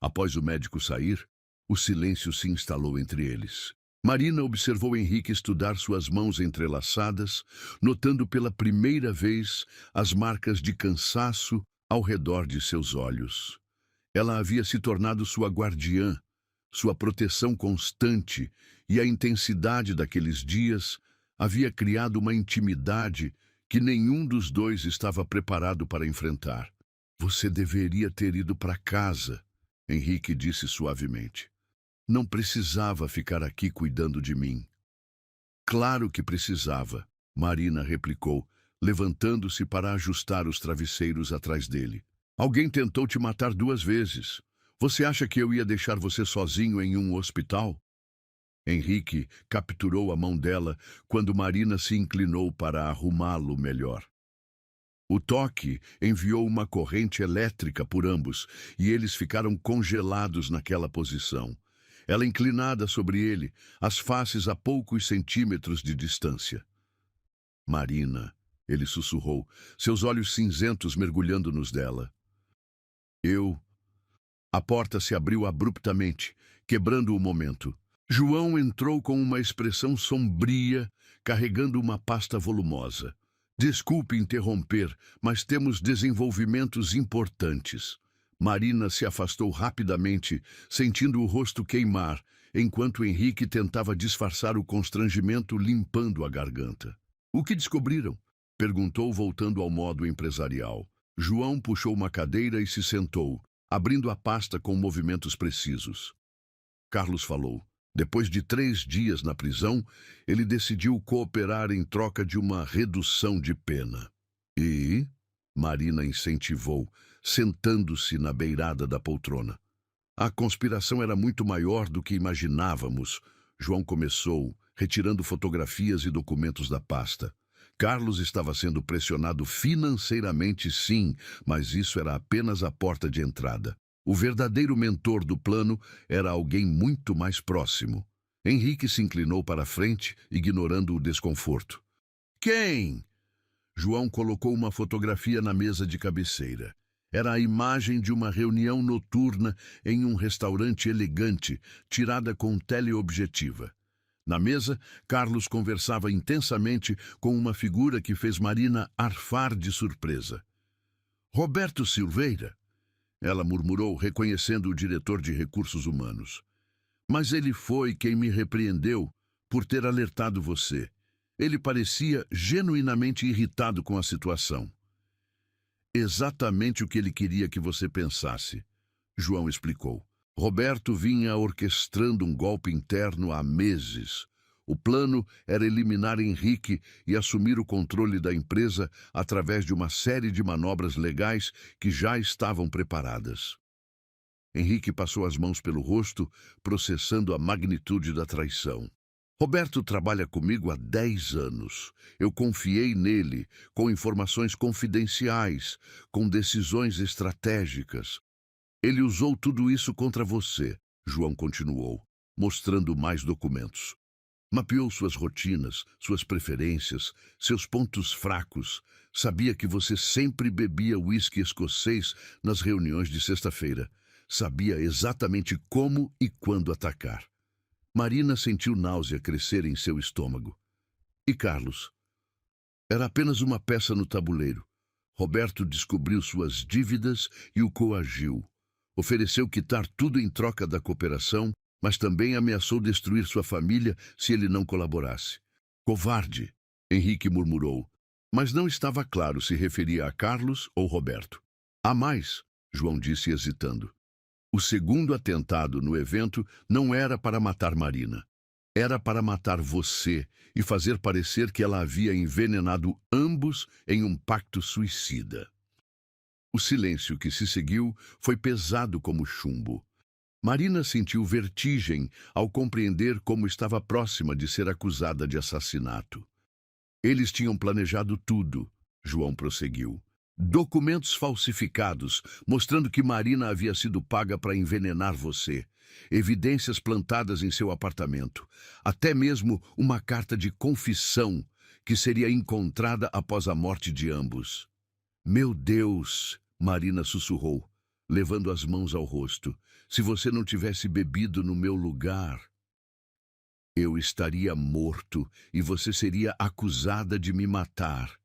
Após o médico sair, o silêncio se instalou entre eles. Marina observou Henrique estudar suas mãos entrelaçadas, notando pela primeira vez as marcas de cansaço ao redor de seus olhos. Ela havia se tornado sua guardiã, sua proteção constante, e a intensidade daqueles dias havia criado uma intimidade que nenhum dos dois estava preparado para enfrentar. "Você deveria ter ido para casa", Henrique disse suavemente. Não precisava ficar aqui cuidando de mim. Claro que precisava, Marina replicou, levantando-se para ajustar os travesseiros atrás dele. Alguém tentou te matar 2 vezes. Você acha que eu ia deixar você sozinho em um hospital? Henrique capturou a mão dela quando Marina se inclinou para arrumá-lo melhor. O toque enviou uma corrente elétrica por ambos e eles ficaram congelados naquela posição. Ela inclinada sobre ele, as faces a poucos centímetros de distância. Marina, ele sussurrou, seus olhos cinzentos mergulhando nos dela. A porta se abriu abruptamente, quebrando o momento. João entrou com uma expressão sombria, carregando uma pasta volumosa. Desculpe interromper, mas temos desenvolvimentos importantes. Marina se afastou rapidamente, sentindo o rosto queimar, enquanto Henrique tentava disfarçar o constrangimento limpando a garganta. O que descobriram? Perguntou, voltando ao modo empresarial. João puxou uma cadeira e se sentou, abrindo a pasta com movimentos precisos. Carlos falou. Depois de 3 dias na prisão, ele decidiu cooperar em troca de uma redução de pena. E? Marina incentivou, sentando-se na beirada da poltrona. A conspiração era muito maior do que imaginávamos. João começou, retirando fotografias e documentos da pasta. Carlos estava sendo pressionado financeiramente, sim, mas isso era apenas a porta de entrada. O verdadeiro mentor do plano era alguém muito mais próximo. Henrique se inclinou para a frente, ignorando o desconforto. Quem? João colocou uma fotografia na mesa de cabeceira. Era a imagem de uma reunião noturna em um restaurante elegante, tirada com teleobjetiva. Na mesa, Carlos conversava intensamente com uma figura que fez Marina arfar de surpresa. Roberto Silveira? Ela murmurou, reconhecendo o diretor de recursos humanos. Mas ele foi quem me repreendeu por ter alertado você. Ele parecia genuinamente irritado com a situação. Exatamente o que ele queria que você pensasse, João explicou. Roberto vinha orquestrando um golpe interno há meses. O plano era eliminar Henrique e assumir o controle da empresa através de uma série de manobras legais que já estavam preparadas. Henrique passou as mãos pelo rosto, processando a magnitude da traição. Roberto trabalha comigo há 10 anos. Eu confiei nele, com informações confidenciais, com decisões estratégicas. Ele usou tudo isso contra você, João continuou, mostrando mais documentos. Mapeou suas rotinas, suas preferências, seus pontos fracos. Sabia que você sempre bebia uísque escocês nas reuniões de sexta-feira. Sabia exatamente como e quando atacar. Marina sentiu náusea crescer em seu estômago. E Carlos? Era apenas uma peça no tabuleiro. Roberto descobriu suas dívidas e o coagiu. Ofereceu quitar tudo em troca da cooperação, mas também ameaçou destruir sua família se ele não colaborasse. Covarde, Henrique murmurou, mas não estava claro se referia a Carlos ou Roberto. Há mais, João disse hesitando. O segundo atentado no evento não era para matar Marina. Era para matar você e fazer parecer que ela havia envenenado ambos em um pacto suicida. O silêncio que se seguiu foi pesado como chumbo. Marina sentiu vertigem ao compreender como estava próxima de ser acusada de assassinato. Eles tinham planejado tudo, João prosseguiu. Documentos falsificados, mostrando que Marina havia sido paga para envenenar você. Evidências plantadas em seu apartamento. Até mesmo uma carta de confissão que seria encontrada após a morte de ambos. Meu Deus, Marina sussurrou, levando as mãos ao rosto. Se você não tivesse bebido no meu lugar, eu estaria morto e você seria acusada de me matar.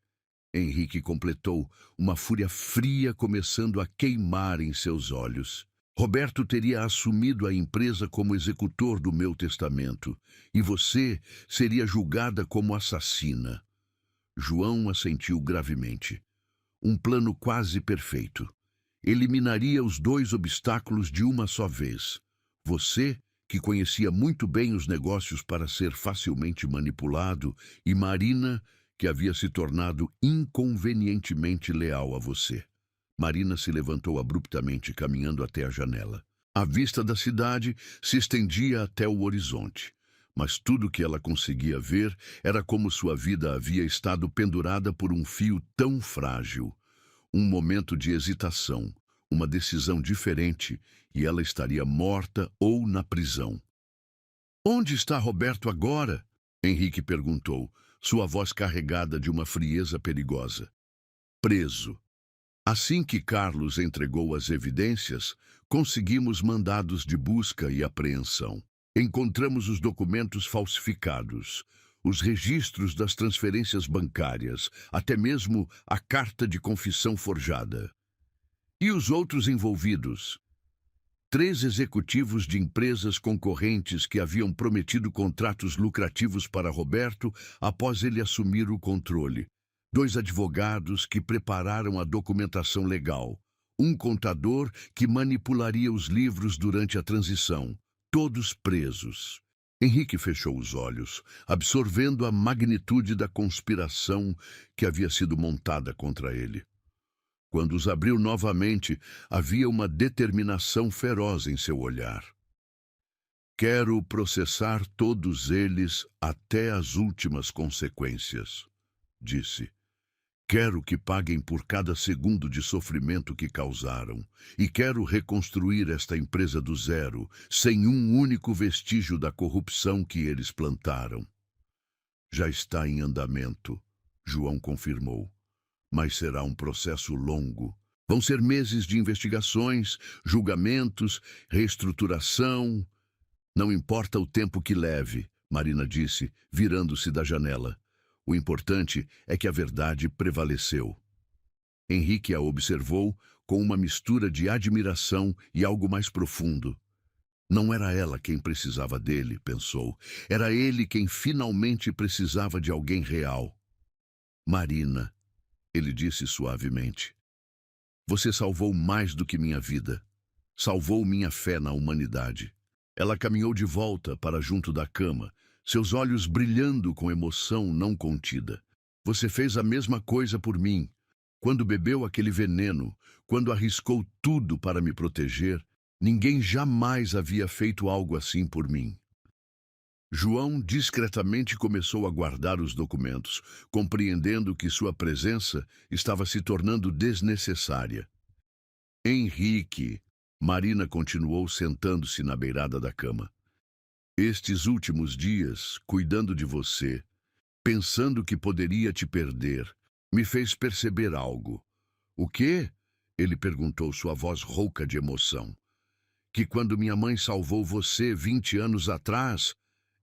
Henrique completou, uma fúria fria começando a queimar em seus olhos. Roberto teria assumido a empresa como executor do meu testamento, e você seria julgada como assassina. João assentiu gravemente. Um plano quase perfeito. eliminaria os dois obstáculos de uma só vez. Você, que conhecia muito bem os negócios para ser facilmente manipulado, e Marina, que havia se tornado inconvenientemente leal a você. Marina se levantou abruptamente, caminhando até a janela. A vista da cidade se estendia até o horizonte, mas tudo que ela conseguia ver era como sua vida havia estado pendurada por um fio tão frágil. Um momento de hesitação, uma decisão diferente, e ela estaria morta ou na prisão. "Onde está Roberto agora?" Henrique perguntou, sua voz carregada de uma frieza perigosa. "Preso." Assim que Carlos entregou as evidências, conseguimos mandados de busca e apreensão. Encontramos os documentos falsificados, os registros das transferências bancárias, até mesmo a carta de confissão forjada. E os outros envolvidos? 3 executivos de empresas concorrentes que haviam prometido contratos lucrativos para Roberto após ele assumir o controle. 2 advogados que prepararam a documentação legal. Um contador que manipularia os livros durante a transição. Todos presos. Henrique fechou os olhos, absorvendo a magnitude da conspiração que havia sido montada contra ele. Quando os abriu novamente, havia uma determinação feroz em seu olhar. "Quero processar todos eles até as últimas consequências", disse. "Quero que paguem por cada segundo de sofrimento que causaram, e quero reconstruir esta empresa do zero, sem um único vestígio da corrupção que eles plantaram." "Já está em andamento", João confirmou. "Mas será um processo longo. Vão ser meses de investigações, julgamentos, reestruturação." "Não importa o tempo que leve", Marina disse, virando-se da janela. "O importante é que a verdade prevaleceu." Henrique a observou com uma mistura de admiração e algo mais profundo. Não era ela quem precisava dele, pensou. Era ele quem finalmente precisava de alguém real. "Marina", ele disse suavemente, "você salvou mais do que minha vida. Salvou minha fé na humanidade." Ela caminhou de volta para junto da cama, seus olhos brilhando com emoção não contida. "Você fez a mesma coisa por mim. Quando bebeu aquele veneno, quando arriscou tudo para me proteger, ninguém jamais havia feito algo assim por mim." João discretamente começou a guardar os documentos, compreendendo que sua presença estava se tornando desnecessária. "Henrique", Marina continuou sentando-se na beirada da cama. "Estes últimos dias, cuidando de você, pensando que poderia te perder, me fez perceber algo." "O quê?" ele perguntou, sua voz rouca de emoção. "Que quando minha mãe salvou você 20 anos atrás,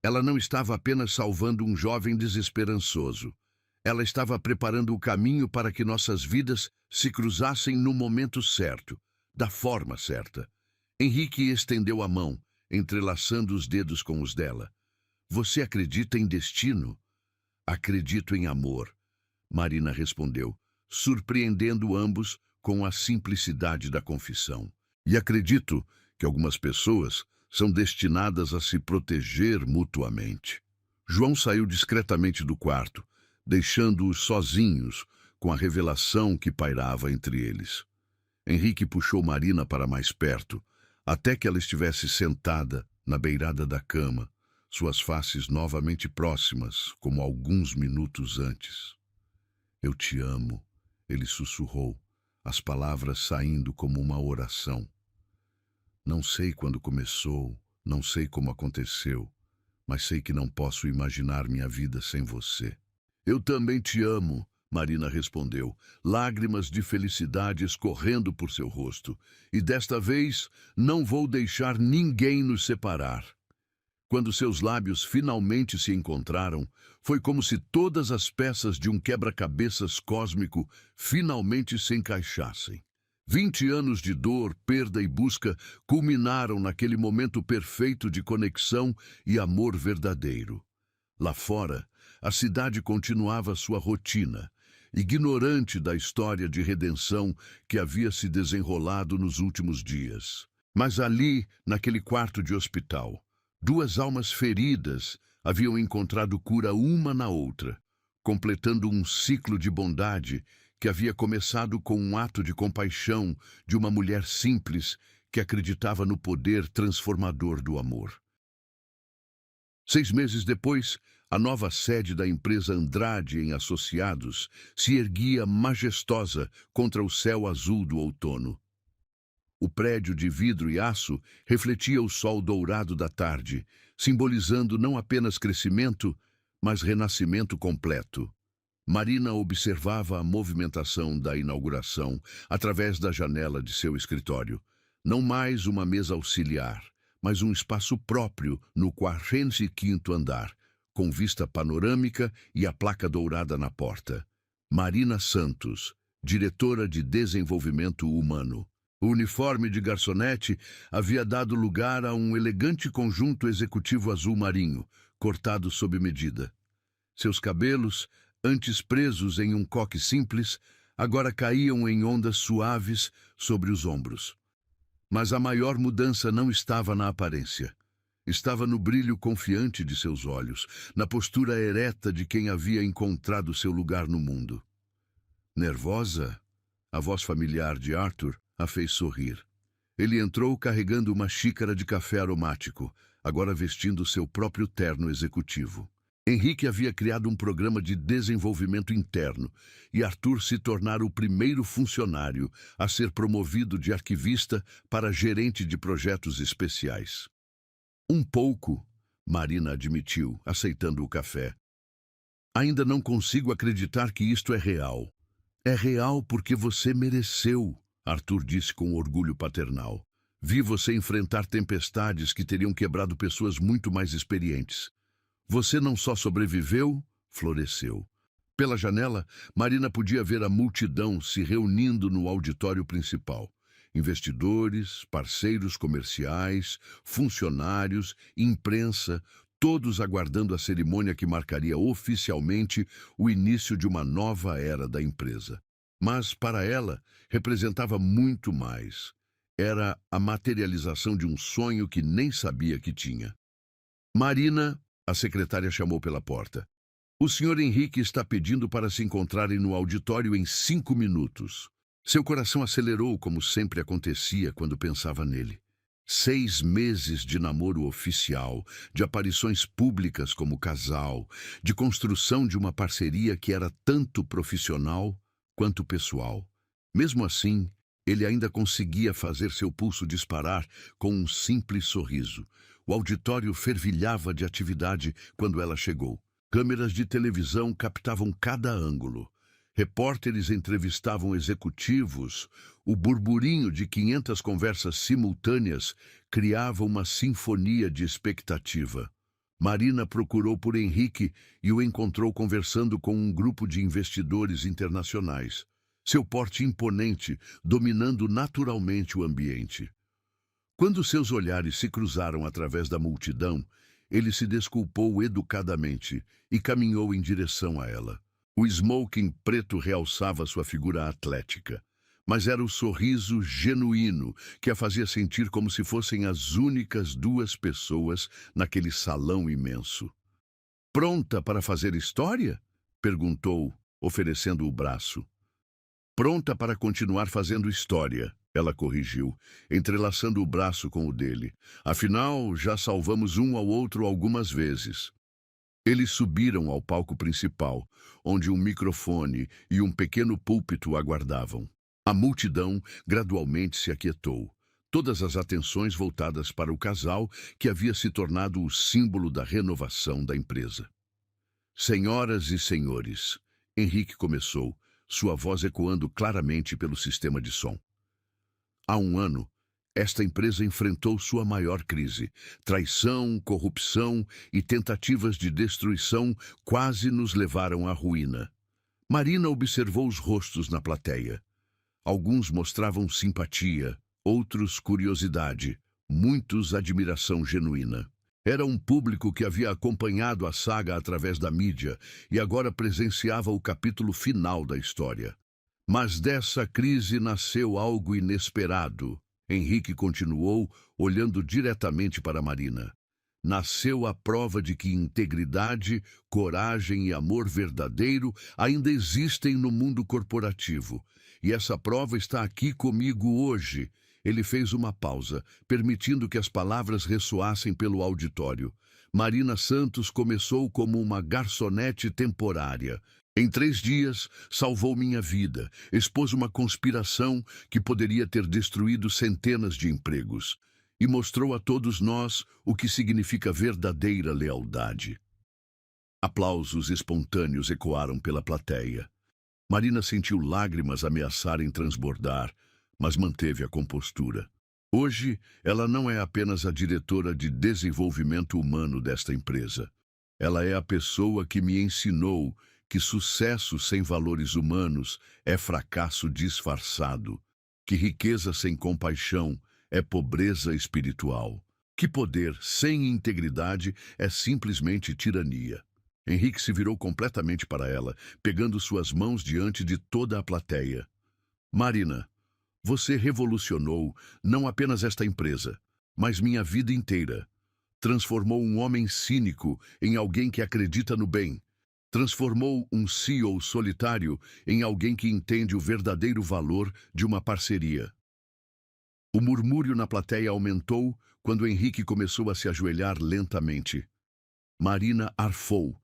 ela não estava apenas salvando um jovem desesperançoso. Ela estava preparando o caminho para que nossas vidas se cruzassem no momento certo, da forma certa." Henrique estendeu a mão, entrelaçando os dedos com os dela. "Você acredita em destino?" "Acredito em amor", Marina respondeu, surpreendendo ambos com a simplicidade da confissão. "E acredito que algumas pessoas são destinadas a se proteger mutuamente." João saiu discretamente do quarto, deixando-os sozinhos com a revelação que pairava entre eles. Henrique puxou Marina para mais perto, até que ela estivesse sentada na beirada da cama, suas faces novamente próximas, como alguns minutos antes. "Eu te amo", ele sussurrou, as palavras saindo como uma oração. "Não sei quando começou, não sei como aconteceu, mas sei que não posso imaginar minha vida sem você." "Eu também te amo", Marina respondeu, lágrimas de felicidade escorrendo por seu rosto. "E desta vez não vou deixar ninguém nos separar." Quando seus lábios finalmente se encontraram, foi como se todas as peças de um quebra-cabeças cósmico finalmente se encaixassem. 20 anos de dor, perda e busca culminaram naquele momento perfeito de conexão e amor verdadeiro. Lá fora, a cidade continuava sua rotina. ignorante da história de redenção que havia se desenrolado nos últimos dias. Mas ali, naquele quarto de hospital, duas almas feridas haviam encontrado cura uma na outra, completando um ciclo de bondade que havia começado com um ato de compaixão de uma mulher simples que acreditava no poder transformador do amor. 6 meses depois, a nova sede da empresa Andrade em Associados se erguia majestosa contra o céu azul do outono. O prédio de vidro e aço refletia o sol dourado da tarde, simbolizando não apenas crescimento, mas renascimento completo. Marina observava a movimentação da inauguração através da janela de seu escritório. Não mais uma mesa auxiliar, mas um espaço próprio no 45º andar, com vista panorâmica e a placa dourada na porta. Marina Santos, diretora de Desenvolvimento Humano. O uniforme de garçonete havia dado lugar a um elegante conjunto executivo azul marinho, cortado sob medida. Seus cabelos, antes presos em um coque simples, agora caíam em ondas suaves sobre os ombros. Mas a maior mudança não estava na aparência. Estava no brilho confiante de seus olhos, na postura ereta de quem havia encontrado seu lugar no mundo. Nervosa, a voz familiar de Arthur a fez sorrir. Ele entrou carregando uma xícara de café aromático, agora vestindo seu próprio terno executivo. Henrique havia criado um programa de desenvolvimento interno e Arthur se tornara o primeiro funcionário a ser promovido de arquivista para gerente de projetos especiais. Um pouco, Marina admitiu, aceitando o café. Ainda não consigo acreditar que isto é real. É real porque você mereceu, Arthur disse com orgulho paternal. Vi você enfrentar tempestades que teriam quebrado pessoas muito mais experientes. Você não só sobreviveu, floresceu. Pela janela, Marina podia ver a multidão se reunindo no auditório principal. Investidores, parceiros comerciais, funcionários, imprensa, todos aguardando a cerimônia que marcaria oficialmente o início de uma nova era da empresa. Mas, para ela, representava muito mais. Era a materialização de um sonho que nem sabia que tinha. Marina, a secretária chamou pela porta. O senhor Henrique está pedindo para se encontrarem no auditório em 5 minutos. Seu coração acelerou como sempre acontecia quando pensava nele. 6 meses de namoro oficial, de aparições públicas como casal, de construção de uma parceria que era tanto profissional quanto pessoal. Mesmo assim, ele ainda conseguia fazer seu pulso disparar com um simples sorriso. O auditório fervilhava de atividade quando ela chegou. Câmeras de televisão captavam cada ângulo. Repórteres entrevistavam executivos. O burburinho de 500 conversas simultâneas criava uma sinfonia de expectativa. Marina procurou por Henrique e o encontrou conversando com um grupo de investidores internacionais. Seu porte imponente, dominando naturalmente o ambiente. Quando seus olhares se cruzaram através da multidão, ele se desculpou educadamente e caminhou em direção a ela. O smoking preto realçava sua figura atlética, mas era o sorriso genuíno que a fazia sentir como se fossem as únicas 2 pessoas naquele salão imenso. "Pronta para fazer história?" perguntou, oferecendo o braço. "Pronta para continuar fazendo história", ela corrigiu, entrelaçando o braço com o dele. "Afinal, já salvamos um ao outro algumas vezes." Eles subiram ao palco principal, onde um microfone e um pequeno púlpito aguardavam. A multidão gradualmente se aquietou, todas as atenções voltadas para o casal que havia se tornado o símbolo da renovação da empresa. "Senhoras e senhores", Henrique começou, sua voz ecoando claramente pelo sistema de som. Há um ano, esta empresa enfrentou sua maior crise. Traição, corrupção e tentativas de destruição quase nos levaram à ruína. Marina observou os rostos na plateia. Alguns mostravam simpatia, outros curiosidade, muitos admiração genuína. Era um público que havia acompanhado a saga através da mídia e agora presenciava o capítulo final da história. Mas dessa crise nasceu algo inesperado. Henrique continuou, olhando diretamente para Marina. Nasceu a prova de que integridade, coragem e amor verdadeiro ainda existem no mundo corporativo. E essa prova está aqui comigo hoje. Ele fez uma pausa, permitindo que as palavras ressoassem pelo auditório. Marina Santos começou como uma garçonete temporária. Em 3 dias, salvou minha vida, expôs uma conspiração que poderia ter destruído centenas de empregos e mostrou a todos nós o que significa verdadeira lealdade. Aplausos espontâneos ecoaram pela plateia. Marina sentiu lágrimas ameaçarem transbordar, mas manteve a compostura. Hoje, ela não é apenas a diretora de desenvolvimento humano desta empresa. Ela é a pessoa que me ensinou que sucesso sem valores humanos é fracasso disfarçado, que riqueza sem compaixão é pobreza espiritual, que poder sem integridade é simplesmente tirania. Henrique se virou completamente para ela, pegando suas mãos diante de toda a plateia. Marina, você revolucionou não apenas esta empresa, mas minha vida inteira. Transformou um homem cínico em alguém que acredita no bem. Transformou um CEO solitário em alguém que entende o verdadeiro valor de uma parceria. O murmúrio na plateia aumentou quando Henrique começou a se ajoelhar lentamente. Marina arfou,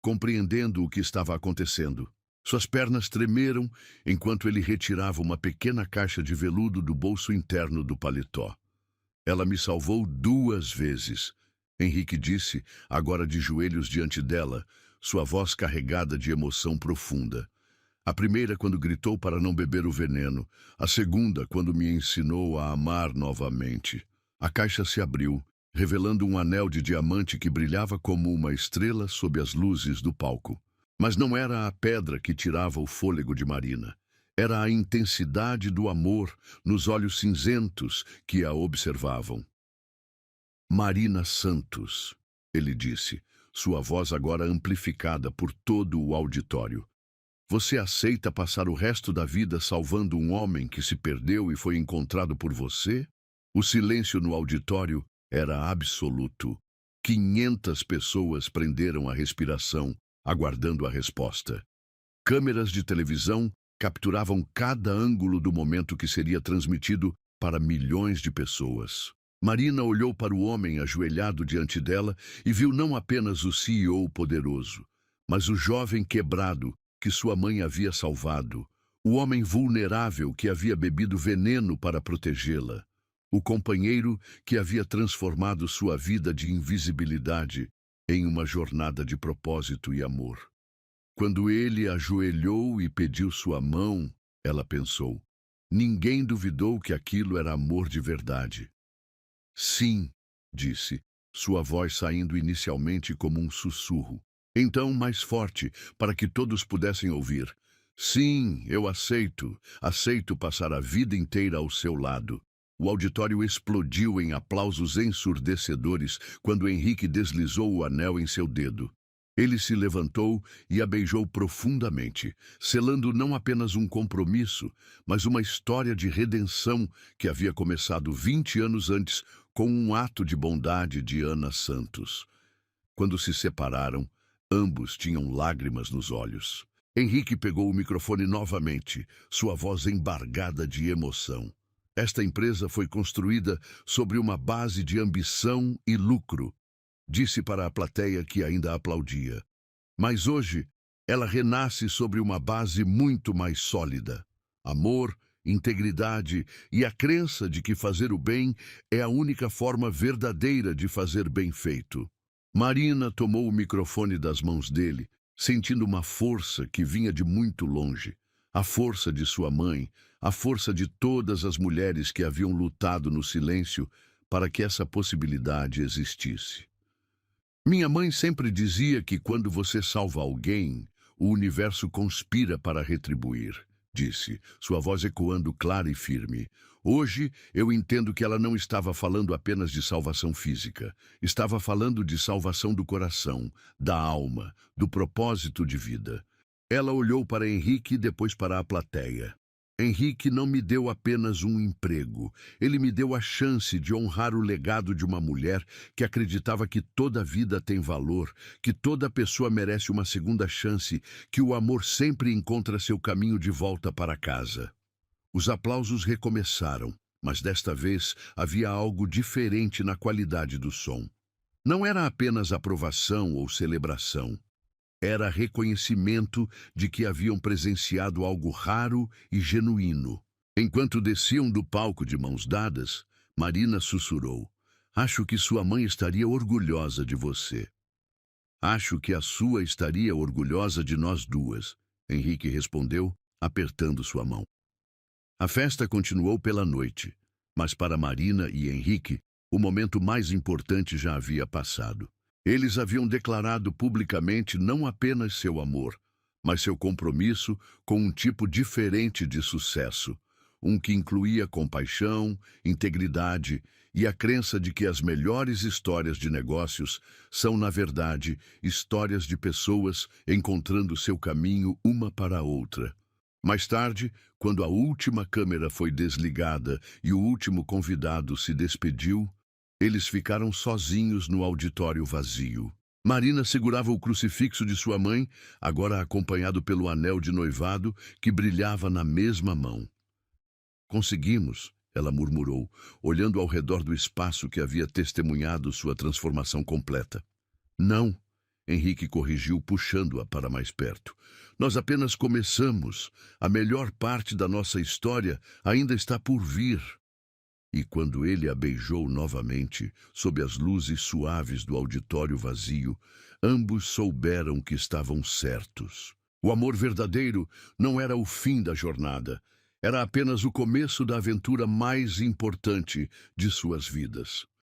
compreendendo o que estava acontecendo. Suas pernas tremeram enquanto ele retirava uma pequena caixa de veludo do bolso interno do paletó. Ela me salvou 2 vezes, Henrique disse, agora de joelhos diante dela, sua voz carregada de emoção profunda. A primeira quando gritou para não beber o veneno, a segunda quando me ensinou a amar novamente. A caixa se abriu, revelando um anel de diamante que brilhava como uma estrela sob as luzes do palco. Mas não era a pedra que tirava o fôlego de Marina. Era a intensidade do amor nos olhos cinzentos que a observavam. Marina Santos, ele disse, sua voz agora amplificada por todo o auditório. Você aceita passar o resto da vida salvando um homem que se perdeu e foi encontrado por você? O silêncio no auditório era absoluto. 500 pessoas prenderam a respiração, aguardando a resposta. Câmeras de televisão capturavam cada ângulo do momento que seria transmitido para milhões de pessoas. Marina olhou para o homem ajoelhado diante dela e viu não apenas o CEO poderoso, mas o jovem quebrado que sua mãe havia salvado, o homem vulnerável que havia bebido veneno para protegê-la, o companheiro que havia transformado sua vida de invisibilidade em uma jornada de propósito e amor. Quando ele ajoelhou e pediu sua mão, ela pensou, ninguém duvidou que aquilo era amor de verdade. Sim, disse, sua voz saindo inicialmente como um sussurro. Então mais forte, para que todos pudessem ouvir. Sim, eu aceito passar a vida inteira ao seu lado. O auditório explodiu em aplausos ensurdecedores quando Henrique deslizou o anel em seu dedo. Ele se levantou e a beijou profundamente, selando não apenas um compromisso, mas uma história de redenção que havia começado 20 anos antes com um ato de bondade de Ana Santos. Quando se separaram, ambos tinham lágrimas nos olhos. Henrique pegou o microfone novamente, sua voz embargada de emoção. Esta empresa foi construída sobre uma base de ambição e lucro, disse para a plateia que ainda aplaudia. Mas hoje, ela renasce sobre uma base muito mais sólida. Amor, integridade e a crença de que fazer o bem é a única forma verdadeira de fazer bem feito. Marina tomou o microfone das mãos dele, sentindo uma força que vinha de muito longe. A força de sua mãe, a força de todas as mulheres que haviam lutado no silêncio para que essa possibilidade existisse. Minha mãe sempre dizia que quando você salva alguém, o universo conspira para retribuir, disse, sua voz ecoando clara e firme. Hoje eu entendo que ela não estava falando apenas de salvação física. Estava falando de salvação do coração, da alma, do propósito de vida. Ela olhou para Henrique e depois para a plateia. Henrique não me deu apenas um emprego. Ele me deu a chance de honrar o legado de uma mulher que acreditava que toda vida tem valor, que toda pessoa merece uma segunda chance, que o amor sempre encontra seu caminho de volta para casa. Os aplausos recomeçaram, mas desta vez havia algo diferente na qualidade do som. Não era apenas aprovação ou celebração. Era reconhecimento de que haviam presenciado algo raro e genuíno. Enquanto desciam do palco de mãos dadas, Marina sussurrou: "Acho que sua mãe estaria orgulhosa de você." "Acho que a sua estaria orgulhosa de nós duas", Henrique respondeu, apertando sua mão. A festa continuou pela noite, mas para Marina e Henrique, o momento mais importante já havia passado. Eles haviam declarado publicamente não apenas seu amor, mas seu compromisso com um tipo diferente de sucesso, um que incluía compaixão, integridade e a crença de que as melhores histórias de negócios são, na verdade, histórias de pessoas encontrando seu caminho uma para a outra. Mais tarde, quando a última câmera foi desligada e o último convidado se despediu, eles ficaram sozinhos no auditório vazio. Marina segurava o crucifixo de sua mãe, agora acompanhado pelo anel de noivado que brilhava na mesma mão. "Conseguimos", ela murmurou, olhando ao redor do espaço que havia testemunhado sua transformação completa. "Não", Henrique corrigiu, puxando-a para mais perto. "Nós apenas começamos. A melhor parte da nossa história ainda está por vir." E quando ele a beijou novamente, sob as luzes suaves do auditório vazio, ambos souberam que estavam certos. O amor verdadeiro não era o fim da jornada, era apenas o começo da aventura mais importante de suas vidas.